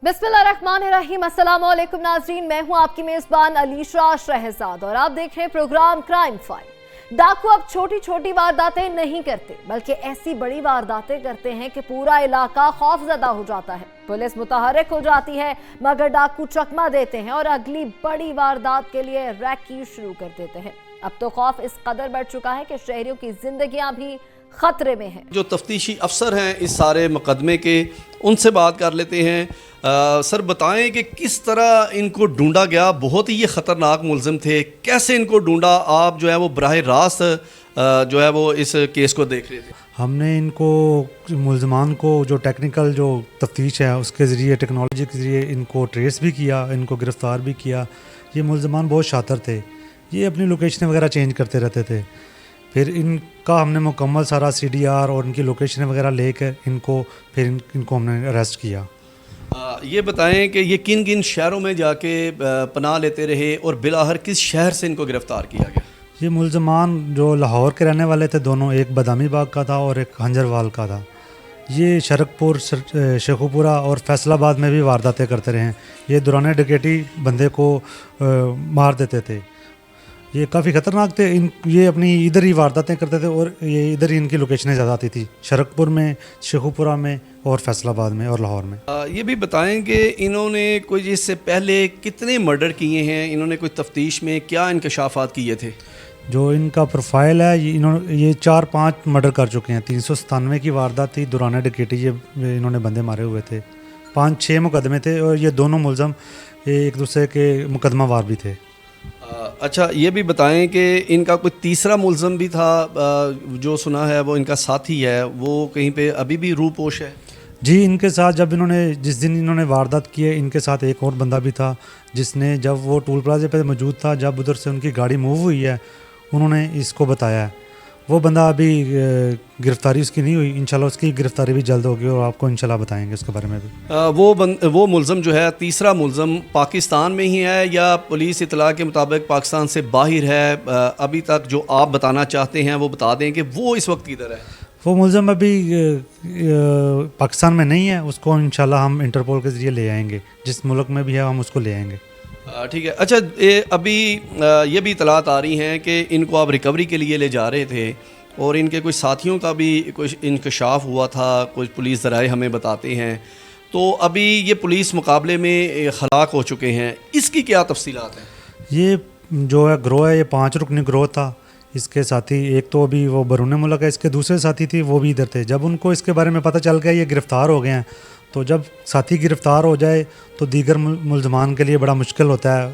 बिस्मिल्लाहिर्रहमानिर्रहीम, अस्सलाम वालेकुम नाज़रीन। मैं हूं आपकी मेज़बान अलीशा शहजाद और आप देख रहे हैं प्रोग्राम क्राइम फाइल। डाकू अब छोटी छोटी वारदातें नहीं करते बल्कि ऐसी बड़ी वारदातें करते हैं कि पूरा इलाका खौफजदा हो जाता है। पुलिस मुतहर्रिक हो जाती है मगर डाकू चकमा देते हैं और अगली बड़ी वारदात के लिए रैकी शुरू कर देते हैं। अब तो खौफ इस कदर बढ़ चुका है कि शहरियों की जिंदगियां भी खतरे में हैं। जो तफ्तीशी अफसर हैं इस सारे मुकदमे के, उनसे बात कर लेते हैं। सर बताएं कि किस तरह इनको ढूंढा गया। बहुत ही ये ख़तरनाक मुलजिम थे, कैसे इनको ढूंढा? आप जो है वो बराह रास्त जो है वो इस केस को देख रहे थे। हमने इनको मुलजमान को जो टेक्निकल जो तफ्तीश है उसके ज़रिए, टेक्नोलॉजी के ज़रिए इनको ट्रेस भी किया, इनको गिरफ़्तार भी किया। ये मुलजमान बहुत शातिर थे, ये अपनी लोकेशन वगैरह चेंज करते रहते थे। फिर इनका हमने मुकम्मल सारा CDR और इनकी लोकेशन वगैरह लेकर इनको हमने अरेस्ट किया। ये बताएं कि ये किन किन शहरों में जाके पनाह लेते रहे और बिलाहर किस शहर से इनको गिरफ़्तार किया गया? ये मुलजमान जो लाहौर के रहने वाले थे दोनों, एक बदामी बाग का था और एक हंजरवाल का था। ये शरकपुर, शेखुपुरा और फैसलाबाद में भी वारदातें करते रहे हैं। ये दौरान डकैती बंदे को मार देते थे। ये काफ़ी ख़तरनाक थे। ये अपनी इधर ही वारदातें करते थे और ये इधर ही इनकी लोकेशनें ज़्यादा आती थी, शरकपुर में, शेखुपुरा में और फैसलाबाद में और लाहौर में। ये भी बताएं कि इन्होंने कोई इससे पहले कितने मर्डर किए हैं, इन्होंने कोई तफ्तीश में क्या इंकशाफात किए थे? जो इनका प्रोफाइल है, ये 4-5 मर्डर कर चुके हैं। 397 की वारदात थी, दौरान डकैती ये इन्होंने बंदे मारे हुए थे। 5-6 मुकदमे थे और ये दोनों मुलजम एक दूसरे के मुकदमा वार भी थे। अच्छा, ये भी बताएं कि इनका कोई तीसरा मुलजम भी था, जो सुना है वो इनका साथी है, वो कहीं पे अभी भी रूपोश है? जी, इनके साथ जिस दिन इन्होंने वारदात की है, इनके साथ एक और बंदा भी था जिसने, जब वो टोल प्लाजे पे मौजूद था, जब उधर से उनकी गाड़ी मूव हुई है, उन्होंने इसको बताया है। वो बंदा अभी गिरफ़्तारी उसकी नहीं हुई, इंशाल्लाह उसकी गिरफ़्तारी भी जल्द होगी और आपको इंशाल्लाह बताएंगे उसके बारे में भी। वो मुलज़म जो है, तीसरा मुलज़म पाकिस्तान में ही है या पुलिस इतला के मुताबिक पाकिस्तान से बाहर है? अभी तक जो आप बताना चाहते हैं वो बता दें कि वो इस वक्त किधर है। वो मुलज़म अभी पाकिस्तान में नहीं है, उसको इंशाल्लाह हम इंटरपोल के ज़रिए ले आएंगे। जिस मुल्क में भी है हम उसको ले आएंगे। ठीक है। अच्छा, अभी ये भी इतलात आ रही हैं कि इनको आप रिकवरी के लिए ले जा रहे थे और इनके कुछ साथियों का भी कुछ इंकशाफ हुआ था, कुछ पुलिस ज़राए हमें बताते हैं। तो अभी ये पुलिस मुकाबले में हलाक हो चुके हैं, इसकी क्या तफसीलात हैं? ये जो है ग्रोह है, ये 5 रुकनी ग्रोह था। इसके साथी एक तो अभी वो बरूने मुल्क है, इसके दूसरे साथी थी वो भी इधर थे। जब उनको इसके बारे में पता चल गया ये गिरफ़्तार हो गए हैं, तो जब साथी गिरफ़्तार हो जाए तो दीगर मुलजमान के लिए बड़ा मुश्किल होता है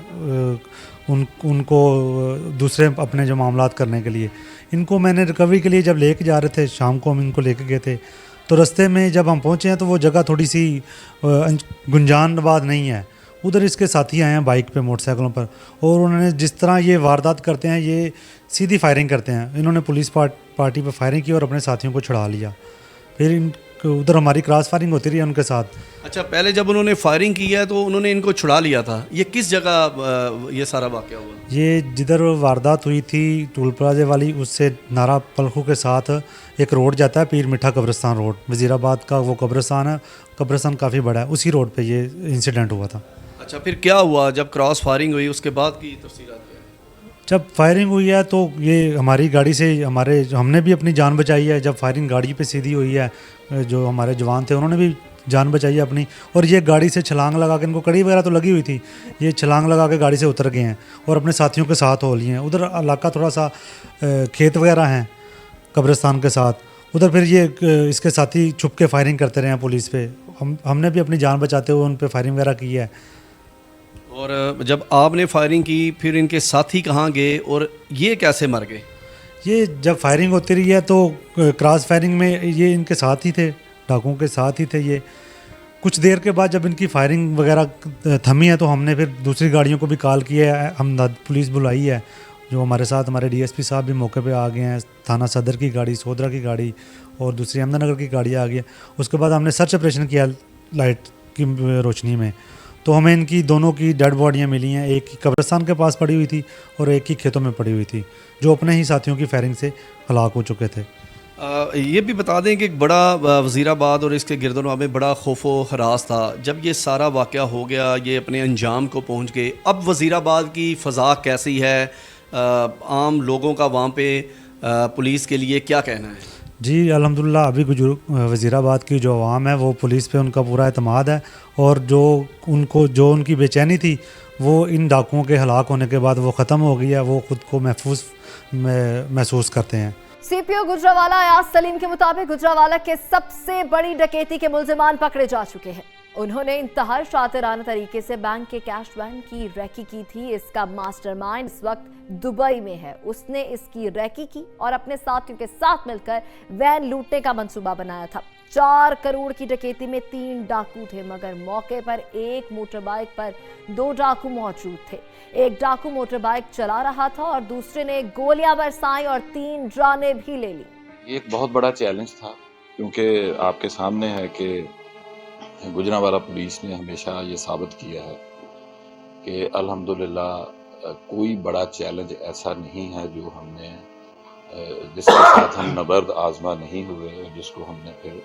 उनको दूसरे अपने जो मामलात करने के लिए। इनको मैंने रिकवरी के लिए जब लेके जा रहे थे, शाम को हम इनको लेके गए थे, तो रास्ते में जब हम पहुँचे हैं तो वो जगह थोड़ी सी गुंजानबाद नहीं है। उधर इसके साथी आए हैं बाइक पे, मोटरसाइकिलों पर, और उन्होंने जिस तरह ये वारदात करते हैं, ये सीधी फायरिंग करते हैं। इन्होंने पुलिस पार्टी पर फायरिंग की और अपने साथियों को छुड़ा लिया। फिर उधर हमारी क्रॉस फायरिंग होती रही उनके साथ। अच्छा, पहले जब उन्होंने फायरिंग की है तो उन्होंने इनको छुड़ा लिया था। ये किस जगह ये सारा वाक़या हुआ? ये जिधर वारदात हुई थी टोल प्लाजे वाली, उससे नारा पलखू के साथ एक रोड जाता है, पीर मिठा कब्रिस्तान रोड, वज़ीराबाद का वो कब्रिस्तान है। कब्रिस्तान काफ़ी बड़ा है, उसी रोड पर ये इंसिडेंट हुआ था। अच्छा, फिर क्या हुआ जब क्रॉस फायरिंग हुई? उसके बाद की तफसीलात? जब फायरिंग हुई है तो ये हमारी गाड़ी से हमने भी अपनी जान बचाई है। जब फायरिंग गाड़ी पे सीधी हुई है, जो हमारे जवान थे उन्होंने भी जान बचाई है अपनी, और ये गाड़ी से छलांग लगा के, इनको कड़ी वगैरह तो लगी हुई थी, ये छलांग लगा के गाड़ी से उतर गए हैं और अपने साथियों के साथ हो लिए हैं। उधर इलाका थोड़ा सा खेत वगैरह हैं कब्रिस्तान के साथ। उधर फिर ये इसके साथी छुप के फायरिंग करते रहे हैं पुलिस पे। हमने भी अपनी जान बचाते हुए उन पर फायरिंग वगैरह की है। और जब आपने फायरिंग की फिर इनके साथी कहाँ गए और ये कैसे मर गए? ये जब फायरिंग होती रही है तो क्रॉस फायरिंग में ये इनके साथ ही थे, डाकुओं के साथ ही थे ये। कुछ देर के बाद जब इनकी फायरिंग वगैरह थमी है तो हमने फिर दूसरी गाड़ियों को भी कॉल किया है, हम पुलिस बुलाई है। जो हमारे साथ हमारे DSP साहब भी मौके पे आ गए हैं, थाना सदर की गाड़ी, सोदरा की गाड़ी और दूसरी अहमदनगर की गाड़ी आ गई है। उसके बाद हमने सर्च ऑपरेशन किया लाइट की रोशनी में, तो हमें इनकी दोनों की डेड बॉडियाँ मिली हैं। एक की कब्रिस्तान के पास पड़ी हुई थी और एक की खेतों में पड़ी हुई थी, जो अपने ही साथियों की फायरिंग से हलाक हो चुके थे। یہ بھی بتا دیں کہ ایک بڑا وزیر آباد اور اس کے گرد و نواح میں بڑا خوف و ہراس تھا جب یہ سارا واقعہ ہو گیا, یہ اپنے انجام کو پہنچ گئے. اب وزیر آباد کی فضا کیسی ہے, عام لوگوں کا وہاں پہ پولیس کے لیے کیا کہنا ہے؟ جی الحمدللہ ابھی وزیر آباد کی جو عوام ہے وہ پولیس پہ ان کا پورا اعتماد ہے, اور جو ان کی بے چینی تھی وہ ان ڈاکوؤں کے ہلاک ہونے کے بعد وہ ختم ہو گئی ہے. وہ خود کو محفوظ محسوس کرتے ہیں. سی پی او گجرانوالہ ایاز سلیم کے مطابق گجرانوالہ کے سب سے بڑی ڈکیتی کے ملزمان پکڑے جا چکے ہیں. انہوں نے انتہائی شاطرانہ طریقے سے بینک کے کیش وین کی ریکی کی تھی. اس کا ماسٹر مائنڈ اس وقت دبئی میں ہے. اس نے اس کی ریکی کی اور اپنے ساتھیوں کے ساتھ مل کر وین لوٹنے کا منصوبہ بنایا تھا. 4 کروڑ کی ڈکیتی میں 3 ڈاکو تھے, مگر موقع پر ایک موٹر بائک پر 2 ڈاکو موجود تھے. ایک ڈاکو موٹر بائک چلا رہا تھا اور دوسرے نے گولیاں برسائیں اور 3 جانیں بھی لے لی. یہ ایک بہت بڑا چیلنج تھا, کیونکہ آپ کے سامنے ہے کہ گجرانوالہ پولیس نے ہمیشہ یہ ثابت کیا ہے کہ الحمدللہ کوئی بڑا چیلنج ایسا نہیں ہے جو ہم نے جس کے ساتھ ہم نبرد آزما نہیں ہوئے, جس کو ہم نے پھر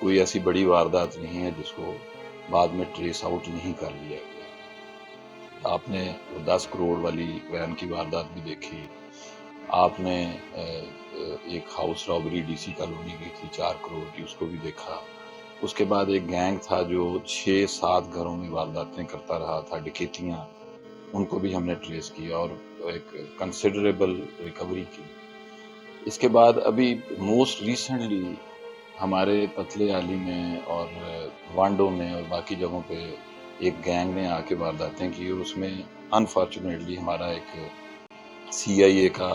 کوئی ایسی بڑی واردات نہیں ہے جس کو بعد میں ٹریس آؤٹ نہیں کر لیا گیا. آپ نے 10 کروڑ والی وین کی واردات بھی دیکھی, آپ نے ایک house robbery D C colony کی تھی 4 کروڑ کی, اس کو بھی دیکھا. اس کے بعد ایک گینگ تھا جو 6-7 گھروں میں وارداتیں کرتا رہا تھا, ڈکیتیاں, ان کو بھی ہم نے ٹریس کیا اور ایک کنسیڈریبل ریکوری کی. اس کے بعد ابھی موسٹ ریسنٹلی ہمارے پتلے علی میں اور وانڈو میں اور باقی جگہوں پہ ایک گینگ نے آ کے وارداتیں کی, اور اس میں انفارچونیٹلی ہمارا ایک سی آئی اے کا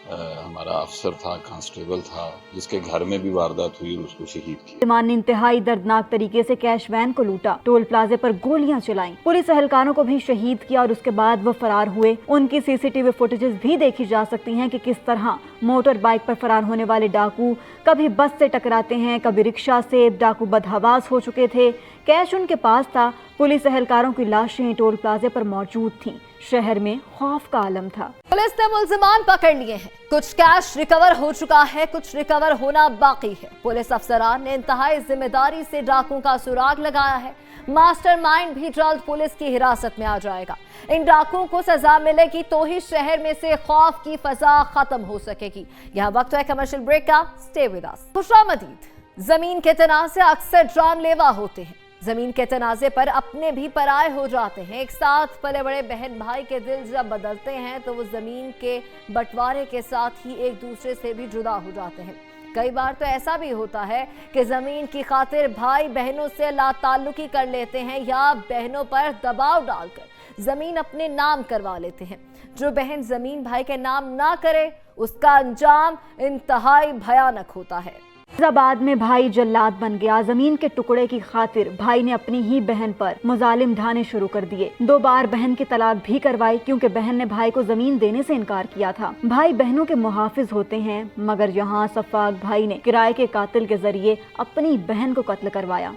ہمارا افسر تھا, کانسٹیبل تھا, جس کے گھر میں بھی واردات ہوئی اور اس کو شہید کیا. ملزمان نے انتہائی دردناک طریقے سے کیش وین کو لوٹا, ٹول پلازے پر گولیاں چلائیں, پولیس اہلکاروں کو بھی شہید کیا اور اس کے بعد وہ فرار ہوئے. ان کی سی سی ٹی وی فوٹیجز بھی دیکھی جا سکتی ہیں کہ کس طرح موٹر بائک پر فرار ہونے والے ڈاکو کبھی بس سے ٹکراتے ہیں, کبھی رکشہ سے. ڈاکو بدحواس ہو چکے تھے, کیش ان کے پاس تھا. پولیس اہلکاروں کی لاشیں ٹول پلازے پر موجود تھیں. شہر میں خوف کا عالم تھا. پولیس نے ملزمان پکڑ لیے ہیں. کچھ کیش ریکور ہو چکا ہے, کچھ ریکور ہونا باقی ہے. پولیس افسران نے انتہائی ذمہ داری سے ڈاکوں کا سراغ لگایا ہے. ماسٹر مائنڈ بھی جلد پولیس کی حراست میں آ جائے گا. ان ڈاکوں کو سزا ملے گی تو ہی شہر میں سے خوف کی فضا ختم ہو سکے گی. یہاں وقت ہے کمرشل بریک کا. Stay with us. خوشامدید. زمین کے تنازع اکثر جان لیوا ہوتے ہیں. زمین کے تنازع پر اپنے بھی پرائے ہو جاتے ہیں. ایک ساتھ پلے بڑے بہن بھائی کے دل جب بدلتے ہیں تو وہ زمین کے بٹوارے کے ساتھ ہی ایک دوسرے سے بھی جدا ہو جاتے ہیں. کئی بار تو ایسا بھی ہوتا ہے کہ زمین کی خاطر بھائی بہنوں سے لا تعلقی کر لیتے ہیں یا بہنوں پر دباؤ ڈال کر زمین اپنے نام کروا لیتے ہیں. جو بہن زمین بھائی کے نام نہ کرے اس کا انجام انتہائی بھیانک ہوتا ہے. فیض آباد میں بھائی جلاد بن گیا. زمین کے ٹکڑے کی خاطر بھائی نے اپنی ہی بہن پر مظالم ڈھانے شروع کر دیے. 2 بار بہن کی طلاق بھی کروائی کیونکہ بہن نے بھائی کو زمین دینے سے انکار کیا تھا. بھائی بہنوں کے محافظ ہوتے ہیں, مگر یہاں سفاق بھائی نے کرائے کے قاتل کے ذریعے اپنی بہن کو قتل کروایا.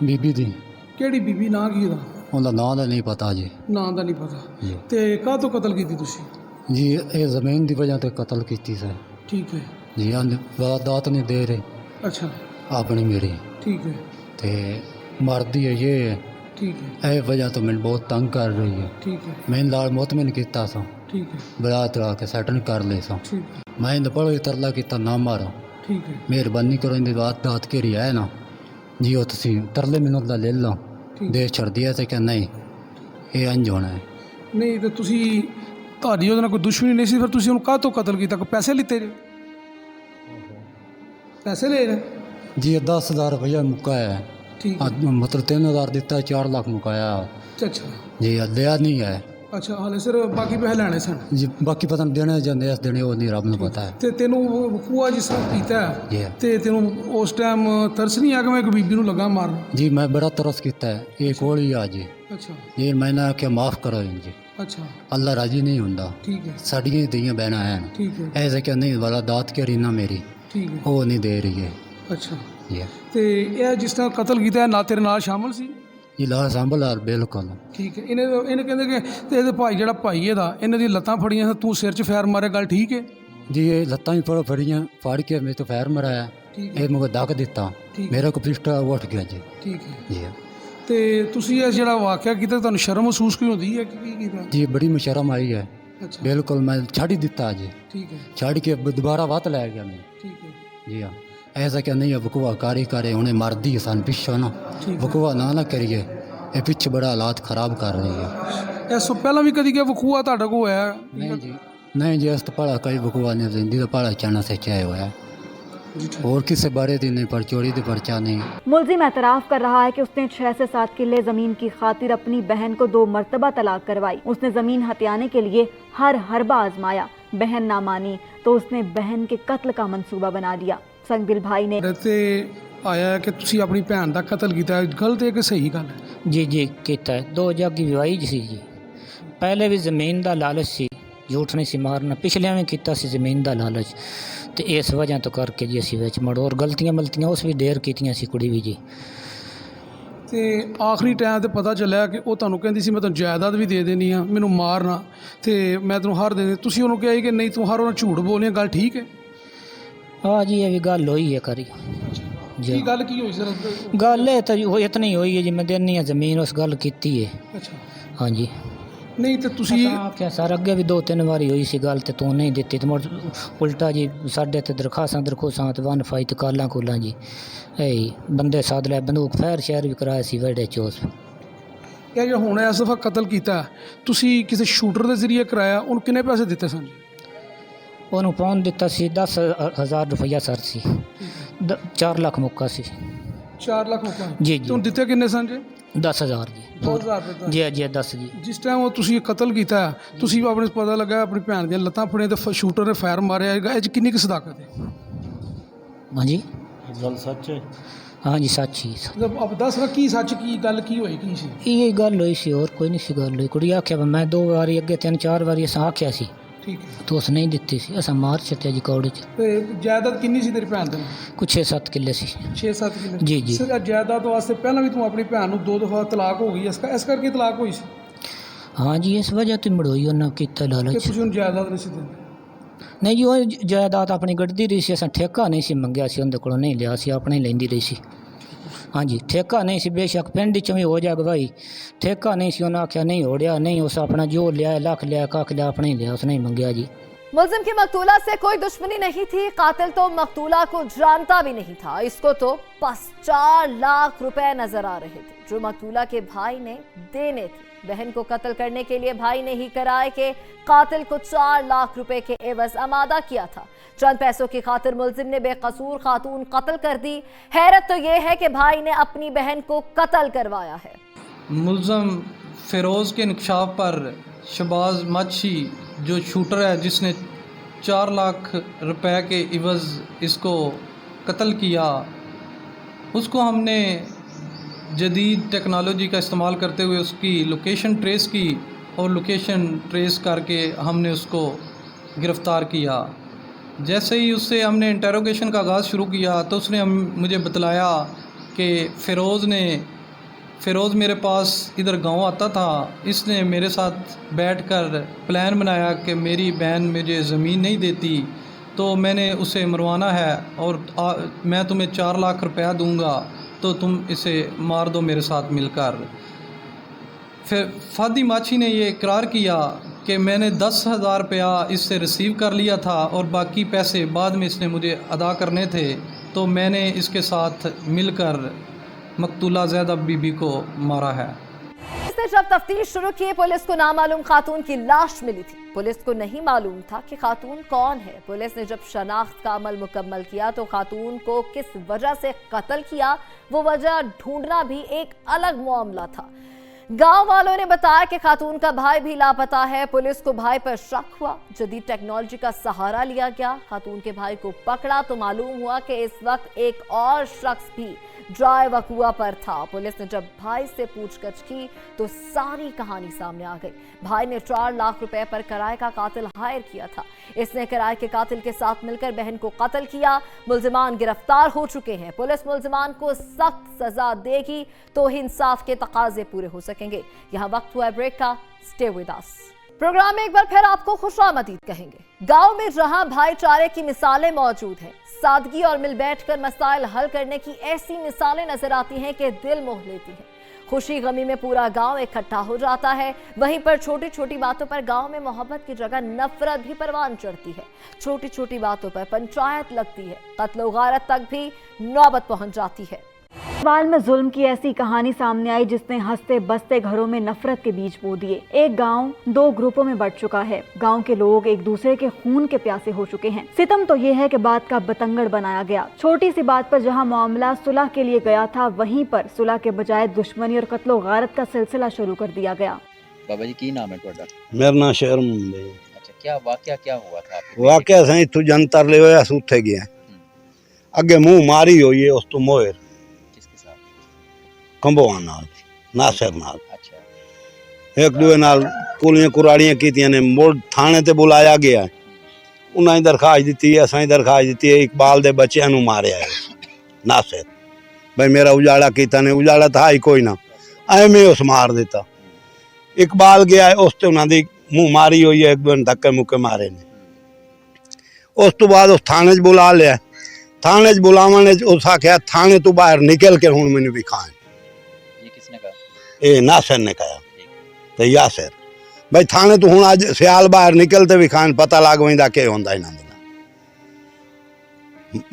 بی بی دی ਕਿਹੜੀ ਬੀਬੀ ਨਾਂ ਕੀ ਉਹਦਾ? ਉਹਦਾ ਨਾਂ ਦਾ ਨਹੀਂ ਪਤਾ ਜੀ. ਨਾਂ ਦਾ ਨਹੀਂ ਪਤਾ. ਜੀ ਤੇ ਕਾਹਤੋਂ ਕਤਲ ਕੀਤੀ ਤੁਸੀਂ? ਜੀ ਇਹ ਜ਼ਮੀਨ ਦੀ ਵਜ੍ਹਾ ਤੇ ਕਤਲ ਕੀਤੀ ਸਰ. ਠੀਕ ਹੈ. ਜੀ ਵਾਰਦਾਤ ਨਹੀਂ ਦੇ ਰਹੇ ਅੱਛਾ. ਆਪਣੀ ਮੇਰੀ ਠੀਕ ਹੈ. ਤੇ ਮਰਦੀ ਹੈ ਇਹ. ਠੀਕ ਹੈ. ਇਹ ਵਜ੍ਹਾ ਤੋਂ ਮੈਨੂੰ ਬਹੁਤ ਤੰਗ ਕਰ ਰਹੀ ਹੈ. ਠੀਕ ਹੈ. ਮੈਂ ਨਾਲ ਮੁਤਮਿਨ ਕੀਤਾ ਸਾਂ. ਠੀਕ ਹੈ. ਬਰਾਤ ਆ ਕੇ ਸੈਟਲ ਕਰ ਲਏ ਸਾਂ. ਠੀਕ ਹੈ. ਮੈਂ ਇਹਦਾ ਬੜਾ ਤਰਲਾ ਕੀਤਾ ਨਾ ਮਾਰੋ. ਠੀਕ ਹੈ. ਮਿਹਰਬਾਨੀ ਕਰੋ ਇਹਦੀ ਵਾਰਦਾਤ ਕਿਹੜੀ ਹੈ ਨਾ ਜੀ ਉਹ ਤੁਸੀਂ ਤਰਲੇ ਮੈਨੂੰ ਦਾ ਲੈ ਲਓ ਦੇ ਛੱਡ ਦਿਆ ਤੇ ਕਿ ਨਹੀਂ ਇਹ ਇੰਝ ਹੋਣਾ ਹੈ. ਨਹੀਂ ਤੇ ਤੁਸੀਂ ਤੁਹਾਡੀ ਉਹਦੇ ਨਾਲ ਕੋਈ ਦੁਸ਼ਮਣੀ ਨਹੀਂ ਸੀ, ਫਿਰ ਤੁਸੀਂ ਉਹਨੂੰ ਕਾਹਤੋਂ ਕਤਲ ਕੀਤਾ? ਕੋਈ ਪੈਸੇ ਲਿੱਤੇ ਜੇ? ਪੈਸੇ ਲਏ ਨੇ? ਜੀ 10,000 ਰੁਪਇਆ ਮੁਕਾਇਆ ਹੈ. ਠੀਕ ਹੈ. ਮਤਲਬ 3,000 ਦਿੱਤਾ, 4 ਲੱਖ ਮੁਕਾਇਆ ਅੱਛਾ. ਜੀ. ਲਿਆ ਨਹੀਂ ਹੈ ਅੱਛਾ. ਹਾਲੇ ਸਿਰ ਬਾਕੀ ਪੈਸੇ ਲੈਣੇ ਸਨ ਜੀ. ਬਾਕੀ ਪਤਾ ਨਹੀਂ ਦੇਣੇ ਜਾਂਦੇ ਇਸ ਦੇਣੇ ਉਹ ਨਹੀਂ, ਰੱਬ ਨੂੰ ਪਤਾ ਹੈ. ਤੇ ਤੈਨੂੰ ਖੂਆ ਜਿਸ ਤਰ੍ਹਾਂ ਕੀਤਾ ਜੀ ਤੇ ਤੈਨੂੰ ਉਸ ਟਾਈਮ ਤਰਸ ਨਹੀਂ ਆ ਕਿ ਮੈਂ ਇੱਕ ਬੀਬੀ ਨੂੰ ਲੱਗਾ ਮਾਰਨ? ਜੀ ਮੈਂ ਬੜਾ ਤਰਸ ਕੀਤਾ ਹੈ. ਇਹ ਕੋਲ ਹੀ ਆ ਜੀ. ਅੱਛਾ. ਜੀ ਮੈਨੇ ਆਖਿਆ ਮਾਫ ਕਰੋ ਜੀ. ਅੱਛਾ. ਅੱਲਾ ਰਾਜੀ ਨਹੀਂ ਹੁੰਦਾ. ਠੀਕ ਹੈ. ਸਾਡੀਆਂ ਹੀ ਧੀਆਂ ਭੈਣਾਂ ਹਨ. ਠੀਕ ਹੈ. ਐਸੇ ਕਿ ਨਹੀਂ ਵਾਲਾ ਦਾਤ ਕਰੀ ਨਾ ਮੇਰੀ ਠੀਕ ਹੈ. ਉਹ ਨਹੀਂ ਦੇ ਰਹੀ ਹੈ ਅੱਛਾ. ਜੀ. ਤੇ ਇਹ ਜਿਸ ਤਰ੍ਹਾਂ ਕਤਲ ਕੀਤਾ ਨਾ ਤੇਰੇ ਨਾਲ ਸ਼ਾਮਲ ਸੀ? ਇਹ ਲਾ ਸੰਭਲ ਬਿਲਕੁਲ. ਠੀਕ ਹੈ. ਇਹਨੇ ਕਹਿੰਦੇ ਕਿ ਤੇ ਇਹਦੇ ਭਾਈ ਜਿਹੜਾ ਭਾਈ ਇਹਦਾ ਇਹਨਾਂ ਦੀ ਲੱਤਾਂ ਫੜੀਆਂ, ਤੂੰ ਸਿਰ 'ਚ ਫੈਰ ਮਾਰਿਆ, ਗੱਲ ਠੀਕ ਹੈ? जी ये लत्तां भी पड़ो फड़ियां फाड़ के मेरे तो पैर मराया ठीक ये मुझे दाग दिता ठीक। मेरा को पिस्टा उठ गया जी ਠੀਕ ਹੈ जी ਤੇ ਤੁਸੀਂ ਇਹ ਜਿਹੜਾ ਵਾਕਿਆ ਕੀਤਾ ਤੁਹਾਨੂੰ ਸ਼ਰਮ ਮਹਿਸੂਸ ਕਿਉਂ ਹੁੰਦੀ ਹੈ ਕਿ ਕੀ ਕੀਤਾ जी बड़ी मुशरम आई है ਅੱਛਾ बिल्कुल मैं छाड़ ही दिता जी ਠੀਕ ਹੈ छाड़ के दोबारा वात लै गया मैं ਠੀਕ ਹੈ जी हाँ ऐसा क्या नहीं है बकुआ कारी करे उन्हें मार दी सन पिछो ना बकुआ ना करिए ये पिछ बड़ा हालात खराब कर रही है ਇਸ ਤੋਂ ਪਹਿਲਾਂ ਵੀ ਕਦੀ ਕਿ ਵਕੂਆ ਤੁਹਾਡਾ ਕੋ ਹੋਇਆ नहीं जी नहीं जी अस्त पढ़ा कई बकुआ ने जिंदगी का पढ़ा चाना से चाहे हुआ है और किसी बारे दी नहीं पर चोरी दी पर्चा नहीं मुलजिम एतराफ़ कर रहा है कि उसने 6 से 7 किले ज़मीन की खातिर अपनी बहन को 2 मरतबा तलाक करवाई। उसने ज़मीन हथियाने के लिए हर हरबा आजमाया, बहन ना मानी तो उसने बहन के कत्ल का मंसूबा बना लिया। संगदिल भाई ने ਤੇ ਆਇਆ ਹੈ ਕਿ ਤੁਸੀਂ ਆਪਣੀ ਭੈਣ ਦਾ ਕਤਲ ਕੀਤਾ ਹੈ, ਗਲਤ ਹੈ ਕਿ ਸਹੀ ਗੱਲ ਹੈ? ਜੀ ਜੀ ਕੀਤਾ ਹੈ। 2 ਜੱਗ ਵਿਵਾਹੀ ਸੀ ਜੀ। ਪਹਿਲੇ ਵੀ ਜ਼ਮੀਨ ਦਾ ਲਾਲਚ ਸੀ, ਝੂਠ ਨਹੀਂ ਸੀ ਮਾਰਨਾ, ਪਿਛਲਿਆਂ ਵੀ ਕੀਤਾ ਸੀ ਜ਼ਮੀਨ ਦਾ ਲਾਲਚ, ਤੇ ਇਸ ਵਜ੍ਹਾ ਤੋਂ ਕਰਕੇ ਜੀ ਅਸੀਂ ਵਿੱਚ ਮੜੋ ਔਰ ਗਲਤੀਆਂ ਮਲਤੀਆਂ ਉਸ ਵੀ ਦੇਰ ਕੀਤੀਆਂ ਸੀ ਕੁੜੀ ਵੀ ਜੀ। ਤੇ ਆਖਰੀ ਟਾਈਮ ਤੇ ਪਤਾ ਚੱਲਿਆ ਕਿ ਉਹ ਤੁਹਾਨੂੰ ਕਹਿੰਦੀ ਸੀ ਮੈਂ ਤੁਹਾਨੂੰ ਜਾਇਦਾਦ ਵੀ ਦੇ ਦੇਣੀ ਆ, ਮੈਨੂੰ ਮਾਰਨਾ ਤੇ ਮੈਂ ਤੈਨੂੰ ਹਰ ਦੇ ਦੇ, ਤੁਸੀਂ ਉਹਨੂੰ ਕਿਹਾ ਕਿ ਨਹੀਂ ਤੂੰ ਹਰ ਉਹਨਾਂ ਝੂਠ ਬੋਲਿਆ, ਗੱਲ ਠੀਕ ਹੈ? ਹਾਂ ਜੀ ਇਹ ਵੀ ਗੱਲ ਹੋਈ ਹੈ ਕਰੀ ਕੀ ਜੀ। ਗੱਲ ਕੀ ਹੋਈ ਸਰ? ਗੱਲ ਇਹ ਤਾਂ ਜੀ ਉਹ ਇਤਨੀ ਹੋਈ ਹੈ ਜੀ, ਮੈਂ ਦੇਣੀ ਆ ਜ਼ਮੀਨ ਉਸ ਗੱਲ ਕੀਤੀ ਹੈ। ਅੱਛਾ ਹਾਂ ਜੀ ਨਹੀਂ ਤੇ ਤੁਸੀਂ ਆਖਿਆ ਸਰ ਅੱਗੇ ਵੀ 2-3 ਵਾਰੀ ਹੋਈ ਸੀ ਗੱਲ ਤੇ ਤੂੰ ਨਹੀਂ ਦਿੱਤੀ ਤੇ ਮੁੜ ਉਲਟਾ ਜੀ ਸਾਡੇ ਤੇ ਦਰਖਾਸਤਾਂ ਤੇ ਵਨ ਫਾਈ ਤੇ ਕਾਲਾਂ ਕੋਲਾਂ ਜੀ ਇਹ ਬੰਦੇ ਸਾਧ ਲੈ ਬੰਦੂਕ ਫੈਰ ਸ਼ਹਿਰ ਵੀ ਕਰਾਇਆ ਸੀ ਵਿਹੜੇ ਚ ਉਸ। ਇਹ ਜੋ ਹੁਣ ਇਸ ਦਫਾ ਕਤਲ ਕੀਤਾ ਤੁਸੀਂ ਕਿਸੇ ਸ਼ੂਟਰ ਦੇ ਜ਼ਰੀਏ ਕਰਾਇਆ, ਉਹਨੂੰ ਕਿੰਨੇ ਪੈਸੇ ਦਿੱਤੇ ਸਨ ਜੀ? ਉਹਨੂੰ ਪਾਉਣ ਦਿੱਤਾ ਸੀ 10,000 ਰੁਪਈਆ ਸਰ ਸੀ, 4 ਲੱਖ ਮੁੱਕਾ ਸੀ 4 ਲੱਖ ਮੁੱਕਾ ਜੀ ਤੁਹਾਨੂੰ ਦਿੱਤੇ ਕਿੰਨੇ ਸਨ ਜੀ? 10,000 ਜੀ 2000 ਰੁਪਏ ਜੀ ਜੀ 10 ਜੀ। ਜਿਸ ਟਾਈਮ ਉਹ ਤੁਸੀਂ ਕਤਲ ਕੀਤਾ ਤੁਸੀਂ ਆਪਣੇ ਪਤਾ ਲੱਗਾ ਆਪਣੀ ਭੈਣ ਦੀਆਂ ਲੱਤਾਂ ਫੜੀਆਂ ਤੇ ਸ਼ੂਟਰ ਨੇ ਫਾਇਰ ਮਾਰਿਆ, ਇਹ 'ਚ ਕਿੰਨੀ ਕੁ ਸਦਾਕਤ ਹੈ? ਹਾਂਜੀ ਗੱਲ ਸੱਚ ਹੈ? ਹਾਂ ਜੀ ਸੱਚ ਹੀ। ਮਤਲਬ ਅਬ ਦੱਸ ਨਾ ਕੀ ਸੱਚ, ਕੀ ਗੱਲ ਕੀ ਹੋਈ, ਕੀ ਸੀ? ਇਹ ਗੱਲ ਹੋਈ ਸੀ ਹੋਰ ਕੋਈ ਨਹੀਂ ਸੀ ਗੱਲ ਹੋਈ। ਕੁੜੀ ਆਖਿਆ ਮੈਂ 2 ਵਾਰੀ ਅੱਗੇ 3-4 ਵਾਰੀ ਅਸਾਂ ਆਖਿਆ ਸੀ ਠੀਕ ਹੈ ਤਾਂ ਉਸ ਨਹੀਂ ਦਿੱਤੀ ਸੀ, ਅਸਾਂ ਮਾਰ ਛੱਡਿਆ ਜੀ ਕੌੜੇ 'ਚ। ਤੇ ਜਾਇਦਾਦ ਕਿੰਨੀ ਸੀ ਤੇਰੀ ਭੈਣ ਦੇ ਨਾਲ? ਕੁਛ 6-7 ਕਿੱਲੇ ਸੀ 6-7 ਕਿੱਲੇ ਜੀ ਜੀ। ਸਰ ਜਾਇਦਾਦ ਵਾਸਤੇ ਪਹਿਲਾਂ ਵੀ ਤੂੰ ਆਪਣੀ ਭੈਣ ਨੂੰ 2 ਦਫਾ ਤਲਾਕ ਹੋ ਗਈ, ਇਸ ਕਰਕੇ ਤਲਾਕ ਹੋਈ ਸੀ ਹਾਂ ਜੀ ਇਸ ਵਜ੍ਹਾ ਤੋਂ ਮੜੋਈ ਉਹਨਾਂ ਕੀਤਾ ਕਿ ਲਾਲਚ। ਤੁਸੀਂ ਉਹਨੂੰ ਜਾਇਦਾਦ ਨਹੀਂ ਸੀ ਦਿੰਦੇ? ਨਹੀਂ ਜੀ ਉਹ ਜਾਇਦਾਦ ਆਪਣੀ ਗੱਡੀ ਰਹੀ ਸੀ, ਅਸਾਂ ਠੇਕਾ ਨਹੀਂ ਸੀ ਮੰਗਿਆ ਸੀ ਉਹਦੇ ਕੋਲੋਂ, ਨਹੀਂ ਲਿਆ ਸੀ, ਆਪਣੇ ਹੀ ਲੈਂਦੀ ਰਹੀ ਸੀ। ਹਾਂਜੀ ਠੇਕਾ ਨਹੀਂ ਸੀ, ਬੇਸ਼ੱਕ ਪਿੰਡ 'ਚ ਵੀ ਹੋ ਜਾ ਗਵਾਈ, ਠੇਕਾ ਨਹੀਂ ਸੀ। ਉਹਨਾਂ ਆਖਿਆ ਨਹੀਂ ਹੋੜਿਆ, ਨਹੀਂ ਉਸ अपना जो लिया लाख लिया कख लिया अपने ही लिया, उसने ही मंगया जी। मुल्जिम की मकतूला से कोई दुश्मनी नहीं थी, कातिल तो मकतूला को जानता भी नहीं था, इसको तो बस 4 लाख रुपए नजर आ रहे थे जो मकतूला के भाई ने देने थे। बहन को कत्ल करने के लिए भाई ने ही कराए कि कातिल को 4 लाख रुपए के एवज आमादा किया था। चंद पैसों की खातिर मुल्जिम ने बेकसूर खातून कत्ल कर दी। हैरत तो ये है कि भाई ने अपनी बहन को कत्ल करवाया है। मुल्ज़म फ़िरोज़ के इंकशाफ पर शहबाज मच्छी जो शूटर है जिसने 4 लाख रुपए के इवज़ इसको कत्ल किया, उसको हमने जदीद टेक्नोलॉजी का इस्तेमाल करते हुए उसकी लोकेशन ट्रेस की और लोकेशन ट्रेस करके हमने उसको गिरफ़्तार किया। जैसे ही उससे हमने इंटेरोगेशन का आगाज़ शुरू किया तो उसने मुझे बतलाया कि फ़िरोज़ मेरे पास इधर गांव आता था, इसने मेरे साथ बैठकर प्लान बनाया कि मेरी बहन मुझे ज़मीन नहीं देती तो मैंने उसे मरवाना है और मैं तुम्हें 4 लाख रुपया दूंगा तो तुम इसे मार दो मेरे साथ मिलकर। फिर फादी माछी ने ये इकरार किया कि मैंने 10,000 रुपया इससे रिसीव कर लिया था और बाकी पैसे बाद में इसने मुझे अदा करने थे, तो मैंने इसके साथ मिलकर मकतूला ज़ैदा बीबी को मारा है। इसने जब तफ्तीश शुरू की, पुलिस को नामालूम खातून की लाश मिली थी। पुलिस को नहीं मालूम था कि खातून कौन है। पुलिस ने जब शनाख्त का अमल मुकम्मल किया तो खातून को किस वजह से कत्ल किया वो वजह ढूंढना भी एक अलग मामला था। गांव वालों ने बताया कि खातून का भाई भी लापता है। पुलिस को भाई पर शक हुआ, जदीद टेक्नोलॉजी का सहारा लिया गया, खातून के भाई को पकड़ा तो मालूम हुआ कि इस वक्त एक और शख्स भी ड्राइव वकुआ पर था। पुलिस ने जब भाई से पूछताछ की तो सारी कहानी सामने आ गई। भाई ने 4 लाख रुपए पर किराए का कातिल हायर किया था। इसने किराए के कातिल के साथ मिलकर बहन को कत्ल किया। मुल्जिमान गिरफ्तार हो चुके हैं। पुलिस मुल्जिमान को सख्त सजा देगी तो इंसाफ के तकाजे पूरे हो सकेंगे। यहाँ वक्त हुआ ब्रेक का। Stay with us. प्रोग्राम में एक बार फिर आपको खुशामदीद कहेंगे। गांव में जहां भाईचारे की मिसालें मौजूद हैं, सादगी और मिल बैठकर मसाइल हल करने की ऐसी मिसालें नजर आती हैं कि दिल मोह लेती हैं। खुशी गमी में पूरा गांव इकट्ठा हो जाता है। वहीं पर छोटी छोटी बातों पर गांव में मोहब्बत की जगह नफरत भी परवान चढ़ती है। छोटी छोटी बातों पर पंचायत लगती है, कत्ल गारत तक भी नौबत पहुंच जाती है। साल में जुल्म की ऐसी कहानी सामने आई जिसने हंसते बसते घरों में नफरत के बीज बो दिए। एक गांव 2 ग्रुपों में बढ़ चुका है। गांव के लोग एक दूसरे के खून के प्यासे हो चुके हैं। सितम तो ये है कि बात का बतंगड़ बनाया गया। छोटी सी बात पर जहां मामला सुलह के लिए गया था, वहीं पर सुलह के बजाय दुश्मनी और कत्लो गारत का सिलसिला शुरू कर दिया गया। बाबा जी की नाम है ਤੁਹਾਡਾ? मेरा नाम शहर मुंबई। अच्छा, क्या वाकया क्या हुआ था आपके? वाकया सही तू जनतर ले होया सूथे गया अगे मुंह मारी हुई है उस तो मोहर किसके साथ? कंबोआ नाल नासिर नाल। अच्छा, एक दूए नाल कुलियां कुराड़ियां कीतियां ने मोड़ थाने ते बुलाया गया है। उन्हें दरखास्त दी है, असां दरखास्त दी है। इकबाल दे बच्चों नूं मारिया है नासिर। भाई मेरा उजाड़ा कीता ने, उजाड़ा था ही कोई ना, एवें उस मार दिता। इकबाल गया है, उस ते उन्हां दी मुंह मारी हुई है, एक दूए धक्के मुक्के मारे ने। उस तो बाद उस थाने च बुला लिया। थाने च बुलावन उस आख्या थाने तो बाहर निकल के हुण मैनूं भी खाए। ये किसने कहा? ये नासिर ने कहा तो यासिर भाई थाने तो हुण अज सियाल बाहर निकलते भी खान पता लग वैंदा कि हुंदा इन्हां दा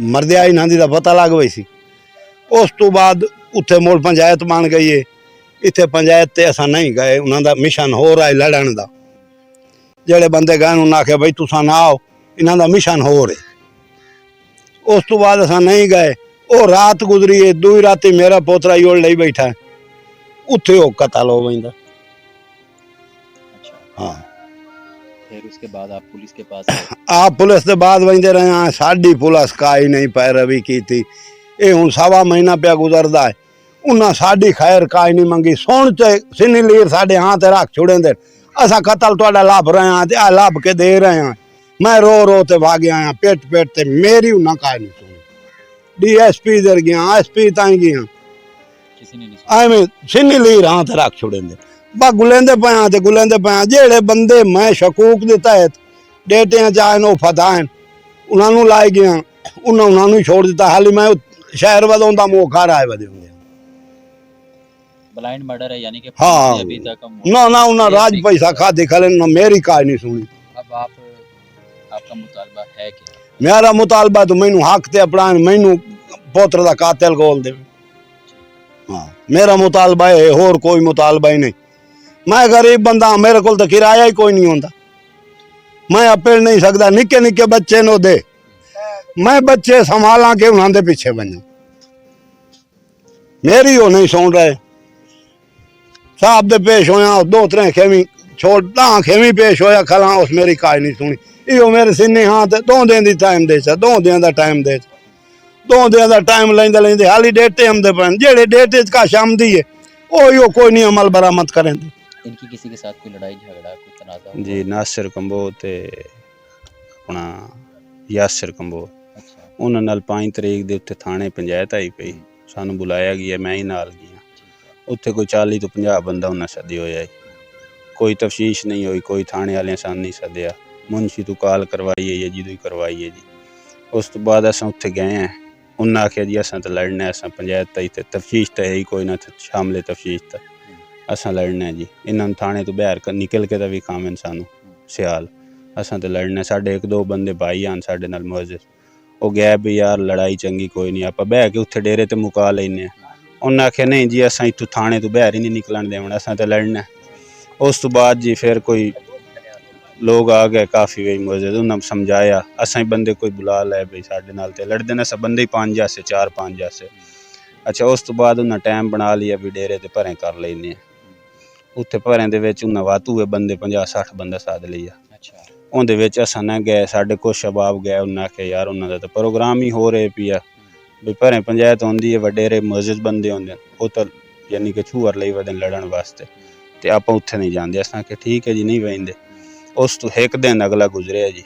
मरदिया इन्हां दी दा पता लग वई सी। उस तो बाद उत्थे मोड़ पंचायत बन गई है। इत्थे पंचायत ते असां नहीं गए, उन्हां दा मिशन हो रहा है लड़न दा। जेड़े बंदे गए उन्हां आख्या भाई तुसां ना आओ, इन्हां दा मिशन हो रहा। उस तो बाद असां नहीं गए। वो रात गुजरी है, दूई राती मेरा पोतरा योड़ लई बैठा है, उत्थे वो कतल हो वैंदा। अच्छा, हाँ, फिर उसके बाद आप पुलिस के पास गए? आप पुलिस के बाद वही रहे हैं। साड़ी पुलिस का ही नहीं पैरवी की थी। ये हूँ 1.25 महीना पिया गुजरदा है, उन्हें साड़ी खैर का ही नहीं मंगी। सुन च सिनी लीर साढ़े हाथ रख छुड़े दे, असा कतल तुहाडा लाभ रहे हैं ते आ लाभ के दे रहे हैं। मैं रो रो ते भाग आया, पेट पेट ते मेरी उन्हें का नहीं सुनी। DSP दर गया, SP ताई गया, किसी ने नहीं सुना? एवें सिनी लीर हाथ रख छुड़े दे। बा गुलेंदे पाया ते गुलेंदे पाया। जेड़े बंदे मैं शकूक दे तहत डेटियां चाहन वो फतान उन्होंने लाई गया, उन्होंने छोड़ दिता। हाली मैं शहर वधा मुँह खा रहा है वधे होंगे। ब्लाइंड मर्डर है यानी कि हाँ, पुलिस ने अभी तक ना ना उन्हें राज पैसा खा दिखा ना मेरी का नहीं सुनी। अब आपका मुतालबा है क्या? मेरा मुतालबा तो मैनू हक ते अपना मैनू पोत्र दा कातिल गोल दे। हाँ, मेरा मुतालबा है, होर कोई मुतालबा ही नहीं। मैं गरीब बंदा, मेरे को तो किराया ही कोई नहीं होता। मैं अपे नहीं सकता। निक्के निक्के बच्चे नो दे, मैं बच्चे संभाला के उन्होंने पीछे बना। मेरी वो नहीं सुन रहे। साहब दे पेश होया 2-3 खेमी छोटा खेमी पेश होया खला, उस मेरी काज नहीं सुनी। इो मेरे सिने हाथ 2 दिन दी टाइम दे, 2 दिन दा टाइम दे, 2 दिन दा टाइम लेंदे लेंदे हाली डेटे हमदे पन। जेड़े डेटे का शाम दी है ओ कोई नहीं अमल बरामद करें। इनकी किसी के साथ कोई लड़ाई झगड़ा कोई तनाज़ा? जी नासिर कंबो ते अपना यासिर कंबो। अच्छा, उन्हां नाल 5 तरीक दे उत्ते थाने पंचायत आई पई, सानू बुलाया गया, मैं ही नाल गया। उत्थे कोई 40 तो 50 बंदा उन्हें सद्दे होया। कोई तफ्शीश नहीं हुई, कोई थाने वाले सान नहीं सद्दिया। मुंशी तो कॉल करवाई है जी तो करवाई है जी। उस तो बाद असां उत्थे गए हैं, उन्हें आख्या जी असां तो लड़ना है, असां पंचायत तई ते तफ्शीश तो है ही कोई ना, शामले तफ्शीश तो असां लड़ना है जी। इन्होंने थाने तो बाहर निकल के तो भी खावन सानू सियाल, असां तो लड़ना है। साढ़े 1-2 बंदे भाई आन साढ़े नाल मौजूद, वो गए भी यार लड़ाई चंगी कोई नहीं, आप बह के उत्थे डेरे ते मुका लेने। उन्हें आख्या नहीं जी असां इत्थों थाने तो बाहर ही नहीं निकलन देवना, असां तो लड़ना है। उस तो बाद जी फिर कोई लोग आ गए काफ़ी वही मौजूद, उन्हें समझाया। असां ही बंदे कोई बुला लाए भाई साढ़े नाल ते लड़दे ने, सब बंदे ही 5 जैसे 4-5 जैसे। अच्छा, उस तो बाद उन्हें टाइम बना लिया भी डेरे ते भरें कर लेने। उत्थे भरें दे विच उन्हें वातू है बंदे 50-60 बंदा साध लिया। अच्छा, उनदे विच असां ना गए, साढ़े कुछ शबाब गए। उन्हें आख्या यार उन्होंने तो प्रोग्राम ही हो रहे पिया भी भरें पंचायत होंदी है, वडेरे मौजूद बंदे होंदे वो तो यानी कि छूअर लई वदन लड़न वास्ते, ते आपां उत्थे नहीं जांदे। असां आख्या ठीक है जी नहीं वहिंदे। उस तो 1 दिन अगला गुजरिया जी।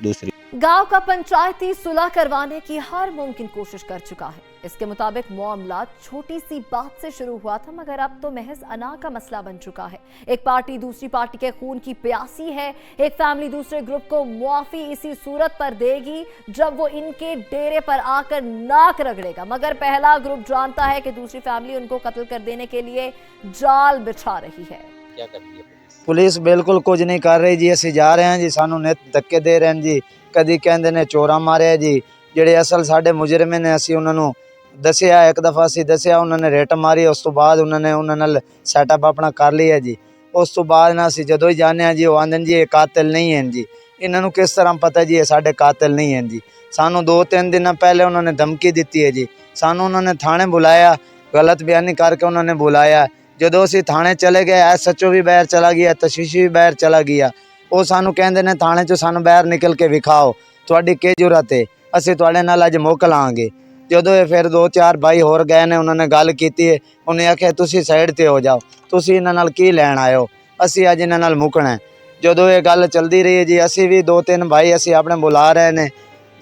दूसरी गांव का पंचायती सुलह करवाने की हर मुमकिन कोशिश कर चुका है। इसके मुताबिक मामला छोटी सी बात से शुरू हुआ था, मगर अब तो महज अना का मसला बन चुका है। एक पार्टी दूसरी पार्टी के खून की प्यासी है। एक फैमिली दूसरे ग्रुप को मुआफी इसी सूरत पर देगी जब वो इनके डेरे पर आकर नाक रगड़ेगा, मगर पहला ग्रुप जानता है कि दूसरी फैमिली उनको कत्ल कर देने के लिए जाल बिछा रही है। क्या कर रही है पुलिस? बिल्कुल कुछ नहीं कर रही जी। ਅਸੀਂ ਜਾ ਰਹੇ ਹਾਂ ਜੀ, ਸਾਨੂੰ ਨਿਤ ਧੱਕੇ ਦੇ ਰਹੇ ਨੇ ਜੀ। ਕਦੀ ਕਹਿੰਦੇ ਨੇ ਚੋਰਾ ਮਾਰਿਆ ਜੀ, ਜਿਹੜੇ ਅਸਲ ਸਾਡੇ ਮੁਜਰਮ ਨੇ ਅਸੀਂ ਉਹਨਾਂ ਨੂੰ ਦੱਸਿਆ, ਇੱਕ ਦਫਾ ਅਸੀਂ ਦੱਸਿਆ, ਉਹਨਾਂ ਨੇ ਰੇਟ ਮਾਰੀ। ਉਸ ਤੋਂ ਬਾਅਦ ਉਹਨਾਂ ਨੇ ਉਹਨਾਂ ਨਾਲ ਸੈਟਅਪ ਆਪਣਾ ਕਰ ਲਿਆ ਜੀ। ਉਸ ਤੋਂ ਬਾਅਦ ਨਾ ਅਸੀਂ ਜਦੋਂ ਹੀ ਜਾਂਦੇ ਹਾਂ ਜੀ, ਉਹ ਆਂਦੇ ਨੇ ਜੀ ਇਹ ਕਾਤਲ ਨਹੀਂ ਹਨ ਜੀ। ਇਹਨਾਂ ਨੂੰ ਕਿਸ ਤਰ੍ਹਾਂ ਪਤਾ ਜੀ ਇਹ ਸਾਡੇ ਕਾਤਲ ਨਹੀਂ ਹਨ ਜੀ? ਸਾਨੂੰ 2-3 ਦਿਨ ਪਹਿਲੇ ਉਹਨਾਂ ਨੇ ਧਮਕੀ ਦਿੱਤੀ ਹੈ ਜੀ। ਸਾਨੂੰ ਉਹਨਾਂ ਨੇ ਥਾਣੇ ਬੁਲਾਇਆ, ਗਲਤ ਬਿਆਨੀ ਕਰਕੇ ਉਹਨਾਂ ਨੇ ਬੁਲਾਇਆ। ਜਦੋਂ ਅਸੀਂ ਥਾਣੇ ਚਲੇ ਗਏ, SHO ਵੀ ਬਾਹਰ ਚਲਾ ਗਿਆ, ਤਸ਼ੀਸ਼ ਵੀ ਬਾਹਰ ਚਲਾ ਗਿਆ। ਉਹ ਸਾਨੂੰ ਕਹਿੰਦੇ ਨੇ ਥਾਣੇ 'ਚੋਂ ਸਾਨੂੰ ਬਾਹਰ ਨਿਕਲ ਕੇ ਵਿਖਾਓ, ਤੁਹਾਡੀ ਕੀ ਜ਼ਰੂਰਤ ਹੈ, ਅਸੀਂ ਤੁਹਾਡੇ ਨਾਲ ਅੱਜ ਮੁੱਕ ਲਾਂਗੇ। ਜਦੋਂ ਇਹ ਫਿਰ 2-4 ਭਾਈ ਹੋਰ ਗਏ ਨੇ, ਉਹਨਾਂ ਨੇ ਗੱਲ ਕੀਤੀ ਹੈ। ਉਹਨੇ ਆਖਿਆ ਤੁਸੀਂ ਸਾਈਡ 'ਤੇ ਹੋ ਜਾਓ, ਤੁਸੀਂ ਇਹਨਾਂ ਨਾਲ ਕੀ ਲੈਣ ਆਏ ਹੋ, ਅਸੀਂ ਅੱਜ ਇਹਨਾਂ ਨਾਲ ਮੁੱਕਣਾ। ਜਦੋਂ ਇਹ ਗੱਲ ਚੱਲਦੀ ਰਹੀ ਹੈ ਜੀ, ਅਸੀਂ ਵੀ 2-3 ਭਾਈ ਅਸੀਂ ਆਪਣੇ ਬੁਲਾ ਰਹੇ ਨੇ।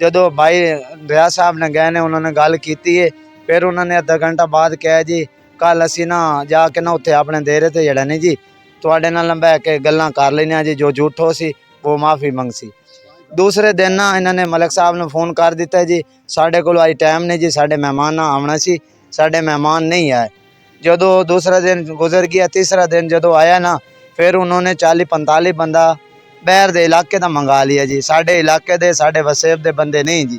ਜਦੋਂ ਭਾਈ ਰਿਆਜ਼ ਸਾਹਿਬ ਨੇ ਗਏ ਨੇ, ਉਹਨਾਂ ਨੇ ਗੱਲ ਕੀਤੀ ਹੈ। ਫਿਰ ਉਹਨਾਂ ਨੇ ਅੱਧਾ ਘੰਟਾ ਬਾਅਦ ਕਿਹਾ ਜੀ ਕੱਲ ਅਸੀਂ ਨਾ ਜਾ ਕੇ ਨਾ ਉੱਥੇ ਆਪਣੇ ਡੇਰੇ 'ਤੇ ਜਿਹੜਾ ਨਹੀਂ ਜੀ ਤੁਹਾਡੇ ਨਾਲ ਬਹਿ ਕੇ ਗੱਲਾਂ ਕਰ ਲੈਂਦੇ ਜੀ, ਜੋ ਝੂਠੋ ਸੀ ਉਹ ਮਾਫੀ ਮੰਗ ਸੀ। ਦੂਸਰੇ ਦਿਨ ਨਾ ਇਹਨਾਂ ਨੇ ਮਲਕ ਸਾਹਿਬ ਨੂੰ ਫੋਨ ਕਰ ਦਿੱਤਾ ਜੀ ਸਾਡੇ ਕੋਲ ਅੱਜ ਟਾਈਮ ਨਹੀਂ ਜੀ, ਸਾਡੇ ਮਹਿਮਾਨ ਨਾ ਆਉਣਾ ਸੀ, ਸਾਡੇ ਮਹਿਮਾਨ ਨਹੀਂ ਆਏ। ਜਦੋਂ ਦੂਸਰਾ ਦਿਨ ਗੁਜ਼ਰ ਗਿਆ, ਤੀਸਰਾ ਦਿਨ ਜਦੋਂ ਆਇਆ ਨਾ, ਫਿਰ ਉਹਨਾਂ ਨੇ 40-45 ਬੰਦਾ ਬਾਹਰ ਦੇ ਇਲਾਕੇ ਦਾ ਮੰਗਾ ਲਿਆ ਜੀ। ਸਾਡੇ ਇਲਾਕੇ ਦੇ ਸਾਡੇ ਵਸੇਬ ਦੇ ਬੰਦੇ ਨਹੀਂ ਜੀ।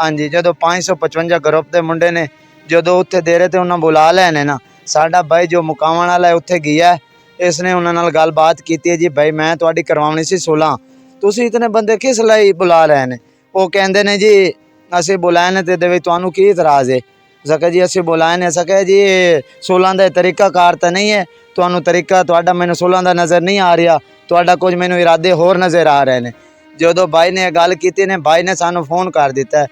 ਹਾਂਜੀ, ਜਦੋਂ 555 ਗਰੁੱਪ ਦੇ ਮੁੰਡੇ ਨੇ ਜਦੋਂ ਉੱਥੇ ਡੇਰੇ 'ਤੇ ਉਹਨਾਂ ਬੁਲਾ ਲਏ ਨੇ ਨਾ, ਸਾਡਾ ਬਾਈ ਜੋ ਮੁਕਾਵਣ ਵਾਲਾ ਉੱਥੇ ਗਿਆ, ਇਸਨੇ ਉਹਨਾਂ ਨਾਲ ਗੱਲਬਾਤ ਕੀਤੀ ਹੈ ਜੀ ਬਾਈ ਮੈਂ ਤੁਹਾਡੀ ਕਰਵਾਉਣੀ ਸੀ ਸੁਲ੍ਹਾ, ਤੁਸੀਂ ਇਤਨੇ ਬੰਦੇ ਕਿਸ ਲਈ ਬੁਲਾ ਰਹੇ ਨੇ? ਉਹ ਕਹਿੰਦੇ ਨੇ ਜੀ ਅਸੀਂ ਬੁਲਾਏ ਨੇ ਤੇ ਵੀ ਤੁਹਾਨੂੰ ਕੀ ਇਤਰਾਜ਼ ਹੈ? ਸਕੇ ਜੀ ਅਸੀਂ ਬੁਲਾਏ ਨੇ। ਸਕੇ ਜੀ ਸੁਲ੍ਹਾ ਦਾ ਤਰੀਕਾਕਾਰ ਤਾਂ ਨਹੀਂ ਹੈ, ਤੁਹਾਨੂੰ ਤਰੀਕਾ ਤੁਹਾਡਾ ਮੈਨੂੰ ਸੁਲ੍ਹਾ ਦਾ ਨਜ਼ਰ ਨਹੀਂ ਆ ਰਿਹਾ, ਤੁਹਾਡਾ ਕੁਝ ਮੈਨੂੰ ਇਰਾਦੇ ਹੋਰ ਨਜ਼ਰ ਆ ਰਹੇ ਨੇ। ਜਦੋਂ ਬਾਈ ਨੇ ਇਹ ਗੱਲ ਕੀਤੀ ਨੇ, ਬਾਈ ਨੇ ਸਾਨੂੰ ਫੋਨ ਕਰ ਦਿੱਤਾ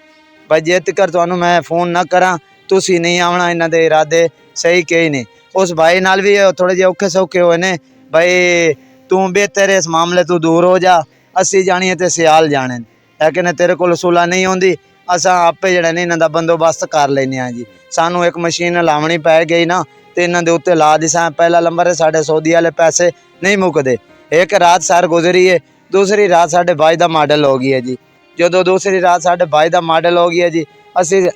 ਬਾਈ ਜੇ ਤੱਕ ਤੁਹਾਨੂੰ ਮੈਂ ਫੋਨ ਨਾ ਕਰਾਂ ਤੁਸੀਂ ਨਹੀਂ ਆਉਣਾ, ਇਹਨਾਂ ਦੇ ਇਰਾਦੇ ਸਹੀ ਕਹੀ ਨੇ। ਉਸ ਭਾਈ ਨਾਲ ਵੀ ਥੋੜ੍ਹੇ ਜਿਹੇ ਔਖੇ ਸੌਖੇ ਹੋਏ ਨੇ, ਬਾਈ ਤੂੰ ਬਿਹਤਰ ਇਸ ਮਾਮਲੇ ਤੋਂ ਦੂਰ ਹੋ ਜਾ, ਅਸੀਂ ਜਾਣੀਏ ਤੇ ਸਿਆਲ ਜਾਣੇ ਲੇਕਿਨ ਤੇਰੇ ਕੋਲ ਸੁਲ੍ਹਾ ਨਹੀਂ ਆਉਂਦੀ, ਅਸਾਂ ਆਪੇ ਜਿਹੜਾ ਨੇ ਇਹਨਾਂ ਦਾ ਬੰਦੋਬਸਤ ਕਰ ਲੈਂਦੇ ਹਾਂ ਜੀ। ਸਾਨੂੰ ਇੱਕ ਮਸ਼ੀਨ ਲਾਉਣੀ ਪੈ ਗਈ ਨਾ ਤੇ ਇਹਨਾਂ ਦੇ ਉੱਤੇ ਲਾ ਦਿਸਾਂ। ਪਹਿਲਾ ਨੰਬਰ ਹੈ ਸਾਡੇ ਸੌਦੀ ਵਾਲੇ ਪੈਸੇ ਨਹੀਂ ਮੁੱਕਦੇ। ਇੱਕ ਰਾਤ ਸਰ ਗੁਜ਼ਰੀ ਹੈ, ਦੂਸਰੀ ਰਾਤ ਸਾਡੇ ਭਾਈ ਦਾ ਮਾਡਲ ਹੋ ਗਈ ਹੈ ਜੀ। ਜਦੋਂ ਦੂਸਰੀ ਰਾਤ ਸਾਡੇ ਭਾਈ ਦਾ ਮਾਡਲ ਹੋ ਗਿਆ ਜੀ, ਅਸੀਂ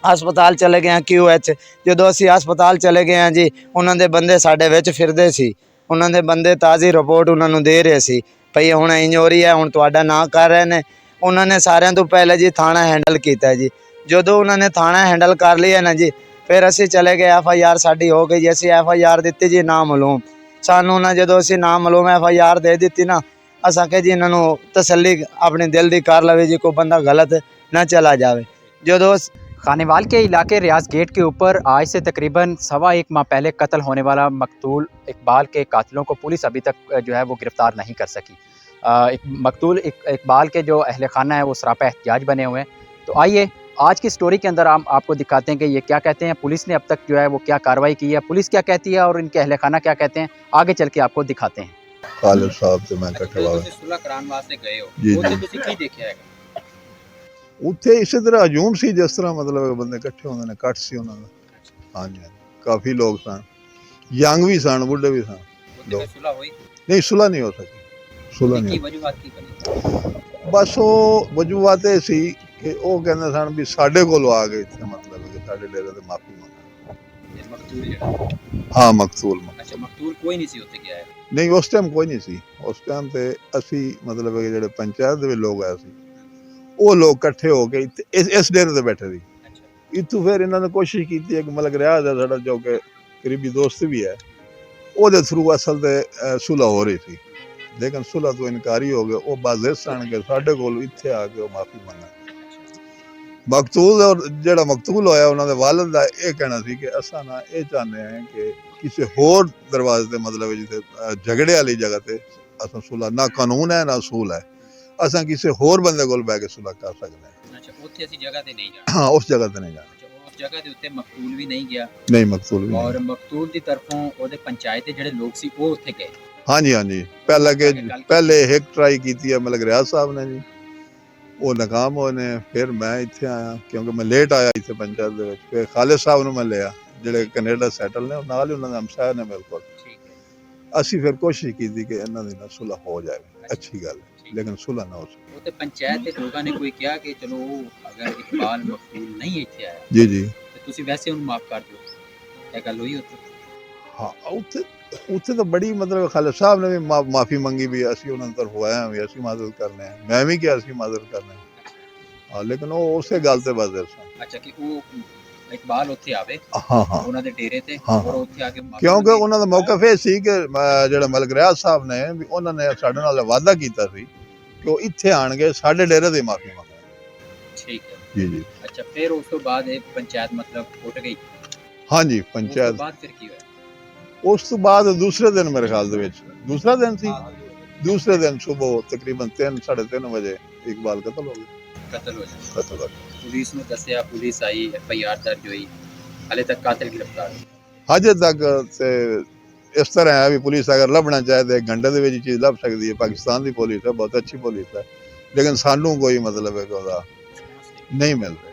ਹਸਪਤਾਲ ਚਲੇ ਗਏ ਹਾਂ QH। ਜਦੋਂ ਅਸੀਂ ਹਸਪਤਾਲ ਚਲੇ ਗਏ ਹਾਂ ਜੀ, ਉਹਨਾਂ ਦੇ ਬੰਦੇ ਸਾਡੇ ਵਿੱਚ ਫਿਰਦੇ ਸੀ। ਉਹਨਾਂ ਦੇ ਬੰਦੇ ਤਾਜ਼ੀ ਰਿਪੋਰਟ ਉਹਨਾਂ ਨੂੰ ਦੇ ਰਹੇ ਸੀ ਭਈ ਹੁਣ ਇੰਝ ਹੋ ਰਹੀ ਹੈ, ਹੁਣ ਤੁਹਾਡਾ ਨਾਂ ਕਰ ਰਹੇ ਨੇ। ਉਹਨਾਂ ਨੇ ਸਾਰਿਆਂ ਤੋਂ ਪਹਿਲੇ ਜੀ ਥਾਣਾ ਹੈਂਡਲ ਕੀਤਾ ਜੀ। ਜਦੋਂ ਉਹਨਾਂ ਨੇ ਥਾਣਾ ਹੈਂਡਲ ਕਰ ਲਿਆ ਨਾ ਜੀ, ਫਿਰ ਅਸੀਂ ਚਲੇ ਗਏ, FIR ਸਾਡੀ ਹੋ ਗਈ ਜੀ। ਅਸੀਂ FIR ਦਿੱਤੀ ਜੀ ਨਾਮਾਲੂਮ। ਸਾਨੂੰ ਨਾ ਜਦੋਂ ਅਸੀਂ ਨਾਮਾਲੂਮ FIR ਦੇ ਦਿੱਤੀ ਨਾ, ਅਸਾਂ ਕਿ ਜੀ ਇਹਨਾਂ ਨੂੰ ਤਸੱਲੀ ਆਪਣੇ ਦਿਲ ਦੀ ਕਰ ਲਵੇ ਜੀ, ਕੋਈ ਬੰਦਾ गलत ना चला जावे। ਜਦੋਂ खानेवाल के इलाके रियाज गेट के ऊपर आज से तकरीबन 1.25 माह पहले कत्ल होने वाला मकतूल इकबाल के कातिलों को पुलिस अभी तक जो है वो गिरफ़्तार नहीं कर सकी। मकतूल इकबाल के जो अहल खाना है वो सरापा एहतियाज बने हुए हैं। तो आइए आज की स्टोरी के अंदर हम आपको दिखाते हैं कि ये क्या कहते हैं, पुलिस ने अब तक जो है वो क्या कार्रवाई की है, पुलिस क्या कहती है और इनके अहल खाना क्या कहते हैं। आगे चल के आपको दिखाते हैं। खालिद साहब से मैं कटवा सुलह कराने वास्ते गए हो, जी, ਉੱਥੇ जी। ਤੁਸੀਂ ਕੀ ਦੇਖਿਆ ਹੈ? ਉੱਥੇ ਇਸੇ ਤਰ੍ਹਾਂ ਹਜੂਮ ਸੀ ਜਿਸ ਤਰ੍ਹਾਂ ਮਤਲਬ ਬੰਦੇ ਇਕੱਠੇ ਹੁੰਦੇ ਨੇ, ਇਕੱਠ ਸੀ ਉਹਨਾਂ ਦਾ। ਹਾਂਜੀ, ਕਾਫੀ ਲੋਕ ਸਨ, ਯੰਗ ਵੀ ਸਨ, ਬੁੱਢੇ ਵੀ ਸਨ। ਉੱਥੇ ਸੁਲਹ ਹੋਈ ਨਹੀਂ, ਸੁਲ੍ਹਾ ਨਹੀਂ ਹੋ ਸਕੀ। ਸੁਲ੍ਹਾ ਕੀ ਨਹੀਂ। ਵਜੂਹਾਤ ਕੀ ਬਣੀ? ਬਸ ਉਹ ਵਜੂਹਾਤ ਇਹ ਸੀ ਕਿ ਉਹ ਕਹਿੰਦੇ ਸਨ ਵੀ ਸਾਡੇ ਕੋਲ ਆ ਗਏ ਇੱਥੇ, ਮਤਲਬ ਕਿ ਸਾਡੇ ਡੇਰੇ ਤੇ ਮਾਫੀ ਮੰਗਣ। ਮਕਤੂਲ ਜਿਹੜਾ, ਹਾਂ ਮਕਤੂਲ। ਅੱਛਾ ਮਕਤੂਲ ਕੋਈ ਨਹੀਂ ਸੀ ਉੱਥੇ ਗਿਆ ਹੈ? ਨਹੀਂ, ਉਸ ਟਾਈਮ ਕੋਈ ਨਹੀਂ ਸੀ। ਉਸ ਟਾਈਮ ਤੇ ਅਸੀਂ ਮਤਲਬ ਕਿ ਜਿਹੜੇ ਪੰਚਾਇਤ ਦੇ ਵੀ ਲੋਕ ਆਏ ਸੀ, ਉਹ ਲੋਕ ਇਕੱਠੇ ਹੋ ਕੇ ਇਸ ਡੇਰੇ ਤੇ ਬੈਠੇ ਸੀ। ਇੱਥੋਂ ਫਿਰ ਇਹਨਾਂ ਨੇ ਕੋਸ਼ਿਸ਼ ਕੀਤੀ ਹੈ ਕਿ ਮਲਕ ਰਿਆਜ਼ ਹੈ ਸਾਡਾ, ਜੋ ਕਿ ਕਰੀਬੀ ਦੋਸਤ ਵੀ ਹੈ, ਉਹਦੇ ਥਰੂ ਅਸਲ ਤੇ ਸੁਲ੍ਹਾ ਹੋ ਰਹੀ ਸੀ, ਲੇਕਿਨ ਸੁਲ੍ਹਾ ਤੋਂ ਇਨਕਾਰੀ ਹੋ ਗਏ। ਉਹ ਬਾਜ਼ਿਸ ਆਣ ਕੇ ਸਾਡੇ ਕੋਲ ਇੱਥੇ ਆ ਕੇ ਉਹ ਮਾਫੀ ਮੰਗਣ। ਮਕਤੂਲ ਔਰ ਜਿਹੜਾ ਮਕਤੂਲ ਹੋਇਆ ਉਹਨਾਂ ਦੇ ਵਾਲਿਦ ਦਾ ਇਹ ਕਹਿਣਾ ਸੀ ਕਿ ਅਸਾਂ ਨਾ ਇਹ ਚਾਹੁੰਦੇ ਹਾਂ ਕਿ ਕਿਸੇ ਹੋਰ ਦਰਵਾਜ਼ੇ ਤੇ ਮਤਲਬ ਜਿੱਥੇ ਝਗੜੇ ਵਾਲੀ ਜਗ੍ਹਾ ਤੇ ਅਸਾਂ ਸੁਲ੍ਹਾ, ਨਾ ਕਾਨੂੰਨ ਹੈ ਨਾ ਅਸੂਲ ਹੈ, ਅਸਾਂ ਕਿਸੇ ਹੋਰ ਬੰਦੇ ਕੋਲ ਬਹਿ ਕੇ ਸੁਲ੍ਹਾ ਕਰ ਸਕਦੇ ਹਾਂ। ਅੱਛਾ, ਉੱਥੇ ਅਸੀਂ ਜਗ੍ਹਾ ਤੇ ਨਹੀਂ ਜਾਣਾ। ਹਾਂ, ਉਸ ਜਗ੍ਹਾ ਤੇ ਨਹੀਂ ਜਾਣਾ। ਉਸ ਜਗ੍ਹਾ ਦੇ ਉੱਤੇ ਮਕਤੂਲ ਵੀ ਨਹੀਂ ਗਿਆ? ਨਹੀਂ, ਮਕਤੂਲ ਵੀ ਔਰ ਨਹੀਂ। ਮਕਤੂਲ ਦੀ ਤਰਫੋਂ ਉਹਦੇ ਪੰਚਾਇਤ ਦੇ ਜਿਹੜੇ ਲੋਕ ਸੀ ਉਹ ਉੱਥੇ ਗਏ? ਹਾਂਜੀ, ਹਾਂਜੀ। ਪਹਿਲੇ ਇੱਕ ਟਰਾਈ ਕੀਤੀ ਹੈ ਮਲਕ ਰਿਆਜ਼ ਸਾਹਿਬ ਨੇ ਜੀ, ਉਹ ਨਾਕਾਮ ਹੋਏ ਨੇ। ਫਿਰ ਮੈਂ ਇੱਥੇ ਆਇਆ ਕਿਉਂਕਿ ਮੈਂ ਲੇਟ ਆਇਆ ਇੱਥੇ ਪੰਚਾਇਤ ਦੇ ਵਿੱਚ। ਫਿਰ ਖਾਲਿਦ ਸਾਹਿਬ ਨੂੰ ਮੈਂ ਲਿਆ ਜਿਹੜੇ ਕੈਨੇਡਾ ਸੈਟਲ ਨੇ, ਨਾਲ ਹੀ ਉਹਨਾਂ ਦੇ ਹਮਸਾਇਆ ਨੇ ਮੇਰੇ ਕੋਲ। ਅਸੀਂ ਫਿਰ ਕੋਸ਼ਿਸ਼ ਕੀਤੀ ਕਿ ਇਹਨਾਂ ਦੀ ਨਾ ਸੁਲਹ ਹੋ ਜਾਵੇ, ਅੱਛੀ ਗੱਲ ਹੈ, ਲੇਕਿਨ ਸੁਲਹ ਨਾ ਹੋ ਸਕੀ। ਉਹ ਤੇ ਪੰਚਾਇਤ ਦੇ ਲੋਕਾਂ ਨੇ ਕੋਈ ਕਿਹਾ ਕਿ ਚਲੋ ਅਗਰ ਇਕਬਾਲ ਮਕਬੂਲ ਨਹੀਂ ਇੱਥੇ ਆਇਆ ਜੀ ਜੀ ਤੇ ਤੁਸੀਂ ਵੈਸੇ ਉਹਨੂੰ ਮਾਫ ਕਰ ਦਿਓ, ਇਹ ਗੱਲ ਹੋਈ ਉੱਥੇ? ਹਾਂ, ਉੱਥੇ ਤਾਂ ਬੜੀ ਮਤਲਬ ਖਾਲਿਦ ਸਾਹਿਬ ਨੇ ਵੀ ਮਾਫੀ ਮੰਗੀ ਵੀ ਅਸੀਂ ਉਹਨਾਂ ਦੀ ਤਰਫ ਆਏ ਹਾਂ ਵੀ ਅਸੀਂ ਮਦਦ ਕਰਨੇ ਆ, ਮੈਂ ਵੀ ਕਿਹਾ ਅਸੀਂ ਮਦਦ ਕਰਨੇ ਹਾਂ, ਲੇਕਿਨ ਉਹ ਉਸੇ ਗੱਲ ਤੇ ਬਸ ਸਨ। ਅੱਛਾ, ਕਿ ਉਹ ਇਕਬਾਲ ਉੱਥੇ ਆਵੇ ਹਾਂ ਉਹਨਾਂ ਦੇ ਡੇਰੇ ਤੇ ਹਾਂ ਔਰ ਉੱਥੇ ਆ ਕੇ ਕਿਉਂਕਿ ਉਹਨਾਂ ਦਾ ਮੌਕਫ ਇਹ ਸੀ ਕਿ ਜਿਹੜਾ ਮਲਕ ਰਿਆਜ਼ ਸਾਹਿਬ ਨੇ ਵੀ ਉਹਨਾਂ ਨੇ ਸਾਡੇ ਨਾਲ ਵਾਅਦਾ ਕੀਤਾ ਸੀ ਕਿ ਉਹ ਇੱਥੇ ਆਣਗੇ ਸਾਡੇ ਡੇਰੇ ਦੀ ਮਾਫੀ ਮੰਗਣਗੇ। ਠੀਕ ਹੈ ਜੀ ਜੀ। ਅੱਛਾ, ਫਿਰ ਉਸ ਤੋਂ ਬਾਅਦ ਇਹ ਪੰਚਾਇਤ ਮਤਲਬ ਉੱਠ ਗਈ? ਹਾਂਜੀ, ਉਸ ਪੰਚਾਇਤ ਤੋਂ ਬਾਅਦ ਫਿਰ ਕੀ ਹੋਇਆ? ਉਸ ਤੋਂ ਬਾਅਦ ਦੂਸਰੇ ਦਿਨ ਮੇਰੇ ਖਿਆਲ ਦੇ ਵਿੱਚ ਦੂਸਰਾ ਦਿਨ ਸੀ, ਦੂਸਰੇ ਦਿਨ ਸਵੇਰ ਤਕਰੀਬਨ 3-3:30 ਵਜੇ ਇਕਬਾਲ ਕਤਲ ਹੋ ਗਿਆ। ਕਤਲ ਹੋ ਗਿਆ। ਪੁਲਿਸ ਨੂੰ ਦੱਸਿਆ, ਪੁਲਿਸ ਆਈ, FIR ਦਰਜ ਹੋਈ, ਹਾਲੇ ਤੱਕ ਕਾਤਿਲ ਗ੍ਰਿਫਤਾਰ ਨਹੀਂ। ਅਜੇ ਤੱਕ ਤੇ ਇਸ ਤਰ੍ਹਾਂ ਹੈ ਵੀ ਪੁਲਿਸ ਅਗਰ ਲੱਭਣਾ ਚਾਹੇ ਤਾਂ 1 ਘੰਟੇ ਦੇ ਵਿੱਚ ਚੀਜ਼ ਲੱਭ ਸਕਦੀ ਹੈ। ਪਾਕਿਸਤਾਨ ਦੀ ਪੁਲਿਸ ਹੈ, ਬਹੁਤ ਅੱਛੀ ਪੁਲਿਸ ਹੈ, लेकिन सानू कोई मतलब है नहीं मिल रहा।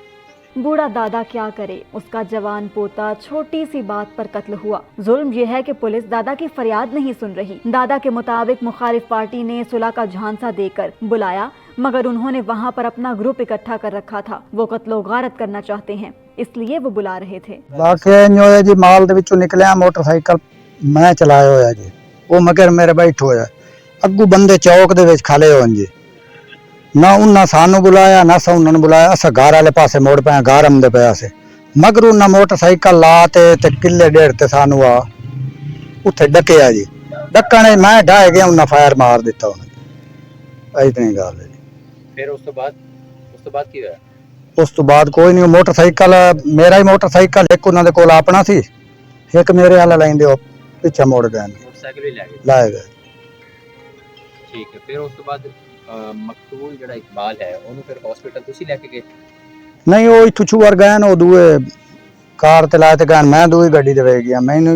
बूढ़ा दादा क्या करे, उसका जवान पोता छोटी सी बात पर कत्ल हुआ। जुल्म यह है कि पुलिस दादा की फरियाद नहीं सुन रही। दादा के मुताबिक मुखालिफ पार्टी ने सुलह का झांसा देकर बुलाया, मगर उन्होंने वहां पर अपना ग्रुप इकट्ठा कर रखा था। वो कत्लो गारत करना चाहते हैं, इसलिए वो बुला रहे थे। वाकई जी माल दे विचों निकलिया मोटरसाइकिल मैं चलाया होया जी, वो मगर मेरे बैठ होया अगू बंदे चौक दे विच खड़े होन जी, ना उन्ना सानू बुलाया ना सा उन्होंने बुलाया। अस घर वाले पासे मोड़ पे घर आमदे पे से मगर उन्ना मोटरसाइकिल ला ते किले डेढ़ ते सानू आ उत्थे डकिया जी, डकने मैं ढाह गया उन्ना फायर मार दिता उन्हें। इतनी गल है। फिर उस तो बाद की होया? उस तो बाद कोई नहीं। मोटरसाइकिल मेरा ही मोटरसाइकिल एक उन्होंने कोल अपना सी, एक मेरे वाला लेंदे पीछे मुड़ गए, मोटरसाइकिल भी लाए गए। ठीक है। फिर उस तो बाद मकतूल जड़ा इकबाल है ਉਹਨੂੰ ਫਿਰ ਹਸਪੀਟਲ ਤੁਸੀਂ ਲੈ ਕੇ ਗਏ? नहीं वो इथु छुअर गए ना, दूए कार ते लाए ते गए, मैं दूई गड्डी ते वे गया, मैनू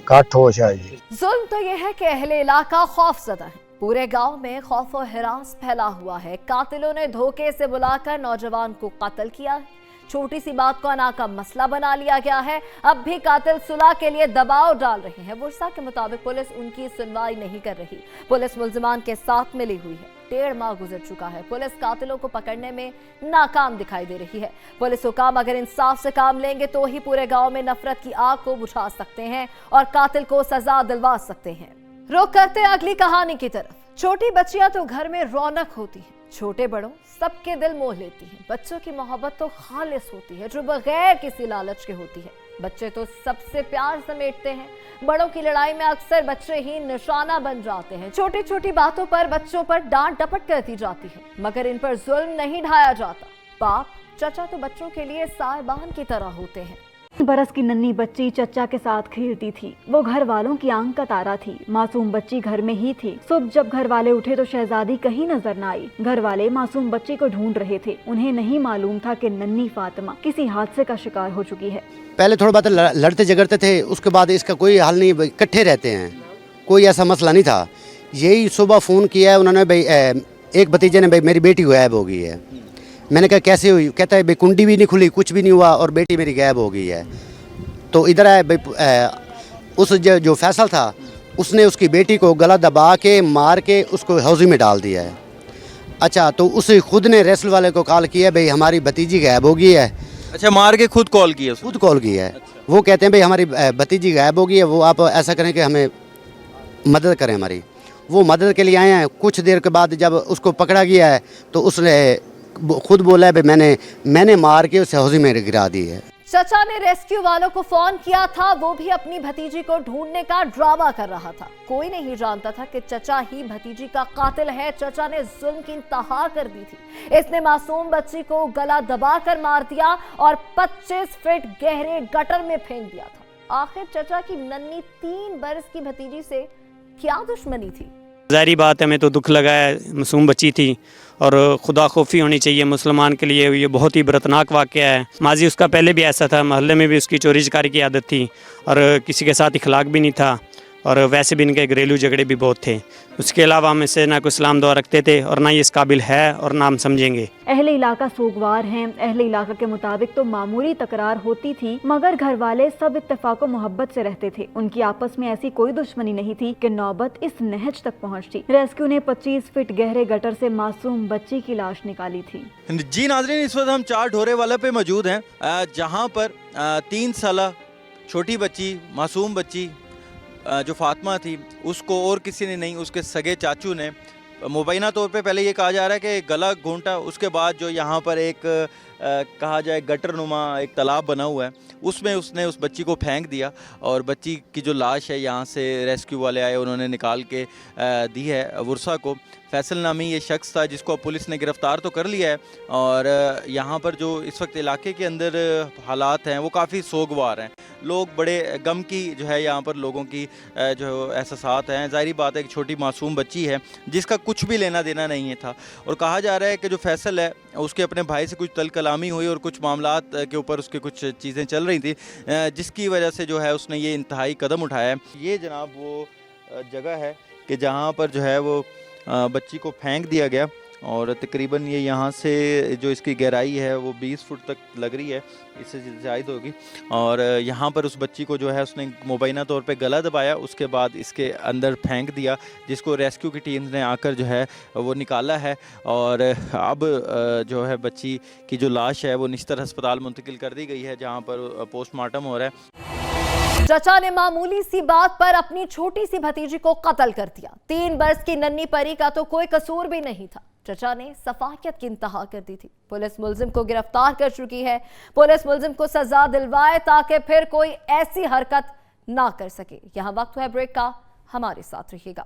घट होश आई जी। जुल्म तो यह है कि अहले इलाका खौफजदा है, पूरे गांव में खौफ और हिरास फैला हुआ है। कातिलों ने धोखे से बुलाकर नौजवान को कत्ल किया है। छोटी सी बात को अना का मसला बना लिया गया है। अब भी कातिल सुलह के लिए दबाव डाल रहे हैं। वर्षा के मुताबिक पुलिस उनकी सुनवाई नहीं कर रही। पुलिस मुल्जिमान के साथ मिली हुई है। 1.5 माह गुजर चुका है, पुलिस कातिलों को पकड़ने में नाकाम दिखाई दे रही है। पुलिस हुकाम अगर इंसाफ से काम लेंगे तो ही पूरे गांव में नफरत की आग को बुझा सकते हैं और कातिल को सजा दिलवा सकते हैं। रुख करते अगली कहानी की तरफ। छोटी बच्चियां तो घर में रौनक होती हैं, छोटे बड़ों सबके दिल मोह लेती हैं। बच्चों की मोहब्बत तो खालिस होती है, जो बगैर किसी लालच के होती है। बच्चे तो सबसे प्यार समेटते हैं। बड़ों की लड़ाई में अक्सर बच्चे ही निशाना बन जाते हैं। छोटी छोटी बातों पर बच्चों पर डांट डपट करती जाती है, मगर इन पर जुल्म नहीं ढाया जाता। बाप चचा तो बच्चों के लिए साहिबान की तरह होते हैं। बरस की नन्ही बच्ची चचा के साथ खेलती थी। वो घर वालों की आंख का तारा थी। मासूम बच्ची घर में ही थी। सुबह जब घर वाले उठे तो शहजादी कहीं नजर न आई। घर वाले मासूम बच्ची को ढूंढ रहे थे। उन्हें नहीं मालूम था कि नन्ही फातिमा किसी हादसे का शिकार हो चुकी है। पहले थोड़ा बहुत लड़ते झगड़ते थे, उसके बाद इसका कोई हल नहीं, इकट्ठे रहते हैं, कोई ऐसा मसला नहीं था। यही सुबह फ़ोन किया है उन्होंने, भाई एक भतीजे ने, भाई मेरी बेटी गायब हो गई है। मैंने कहा कैसे हुई? कहता है भाई कुंडी भी नहीं खुली, कुछ भी नहीं हुआ और बेटी मेरी गायब हो गई है। तो इधर आए भाई उस जो फैसल था उसने उसकी बेटी को गला दबा के मार के उसको हौज़ी में डाल दिया है। अच्छा, तो उसे खुद ने रेसल वाले को कॉल किया, भाई हमारी भतीजी गायब हो गई है। अच्छा, मार के खुद कॉल किया? खुद कॉल किया है। वो कहते हैं भाई हमारी भतीजी गायब हो गई है, वो आप ऐसा करें कि हमें मदद करें हमारी। वो मदद के लिए आए हैं। कुछ देर के बाद जब उसको पकड़ा गया है तो उसने खुद बोला है भाई मैंने मार के उसे हौज़ी में गिरा दी है। चचा ने रेस्क्यू वालों को फोन किया था, वो भी अपनी भतीजी को ढूंढने का ड्रामा कर रहा था। कोई नहीं जानता था कि चचा ही भतीजी का कातिल है। चचा ने जुल्म की इंतहा कर दी थी। इसने मासूम बच्ची को गला दबाकर मार दिया और 25 फीट गहरे गटर में फेंक दिया था। आखिर चचा की नन्ही 3 बरस की भतीजी से क्या दुश्मनी थी? ज़ाहिर बात है, हमें तो दुख लगा है, मासूम बच्ची थी और खुदा खौफी होनी चाहिए मुसलमान के लिए। ये बहुत ही बरतनाक वाक़या है। माजी उसका पहले भी ऐसा था, महल्ले में भी उसकी चोरी चकारी की आदत थी और किसी के साथ इखलाक भी नहीं था। और वैसे भी इनके घरेलू झगड़े भी बहुत थे। उसके अलावा हम इससे ना कोई सलाम दुआ रखते थे और ना ये इस काबिल है और ना हम समझेंगे। अहले इलाका सोगवार हैं। अहले इलाका के मुताबिक तो मामूली तकरार होती थी, मगर घर वाले सब इत्तेफाक मोहब्बत से रहते थे। उनकी आपस में ऐसी कोई दुश्मनी नहीं थी कि नौबत इस नहज तक पहुंचती। रेस्क्यू ने 25 फीट गहरे गटर से मासूम बच्ची की लाश निकाली थी। जी नाज़रीन, इस वक्त हम 4 ढोरे वाला पे मौजूद हैं, जहाँ पर 3 साल छोटी बच्ची, मासूम बच्ची जो फातिमा थी, उसको और किसी ने नहीं, उसके सगे चाचू ने मुबैना तौर पे पहले ये कहा जा रहा है कि गला घोंटा, उसके बाद जो यहाँ पर एक कहा जाए गटर नुमा एक तालाब बना हुआ है, उसमें उसने उस बच्ची को फेंक दिया और बच्ची की जो लाश है यहाँ से रेस्क्यू वाले आए, उन्होंने निकाल के दी है वर्षा को। फैसल नामी ये शख्स था जिसको पुलिस ने गिरफ़्तार तो कर लिया है और यहाँ पर जो इस वक्त इलाके के अंदर हालात हैं वो काफ़ी सोगवार हैं। लोग बड़े गम की जो है यहाँ पर लोगों की जो एहसासात हैं। ज़ाहिरी बात है, एक छोटी मासूम बच्ची है जिसका कुछ भी लेना देना नहीं था और कहा जा रहा है कि जो फैसल है उसके अपने भाई से कुछ तल कलामी हुई और कुछ मामलात के ऊपर उसके कुछ चीज़ें चल रही थी, जिसकी वजह से जो है उसने ये इंतहाई कदम उठाया है। ये जनाब वो जगह है कि जहाँ पर जो है वो बच्ची को फेंक दिया गया और तकरीबन ये यहाँ से जो इसकी गहराई है वो 20 फुट तक लग रही है, इससे ज़्यादा होगी। और यहाँ पर उस बच्ची को जो है उसने मुबैना तौर पे गला दबाया, उसके बाद इसके अंदर फेंक दिया, जिसको रेस्क्यू की टीम ने आकर जो है वो निकाला है और अब जो है बच्ची की जो लाश है वो निश्तर अस्पताल मुंतकिल कर दी गई है, जहाँ पर पोस्टमार्टम हो रहा है। चचा ने मामूली सी बात पर अपनी छोटी सी भतीजी को कत्ल कर दिया। 3 बरस की नन्ही परी का तो कोई कसूर भी नहीं था। चचा ने सफाकियत की इंतहा कर दी थी। पुलिस मुलजिम को गिरफ्तार कर चुकी है। पुलिस मुलजिम को सजा दिलवाए ताकि फिर कोई ऐसी हरकत ना कर सके। यहाँ वक्त है ब्रेक का, हमारे साथ रहिएगा।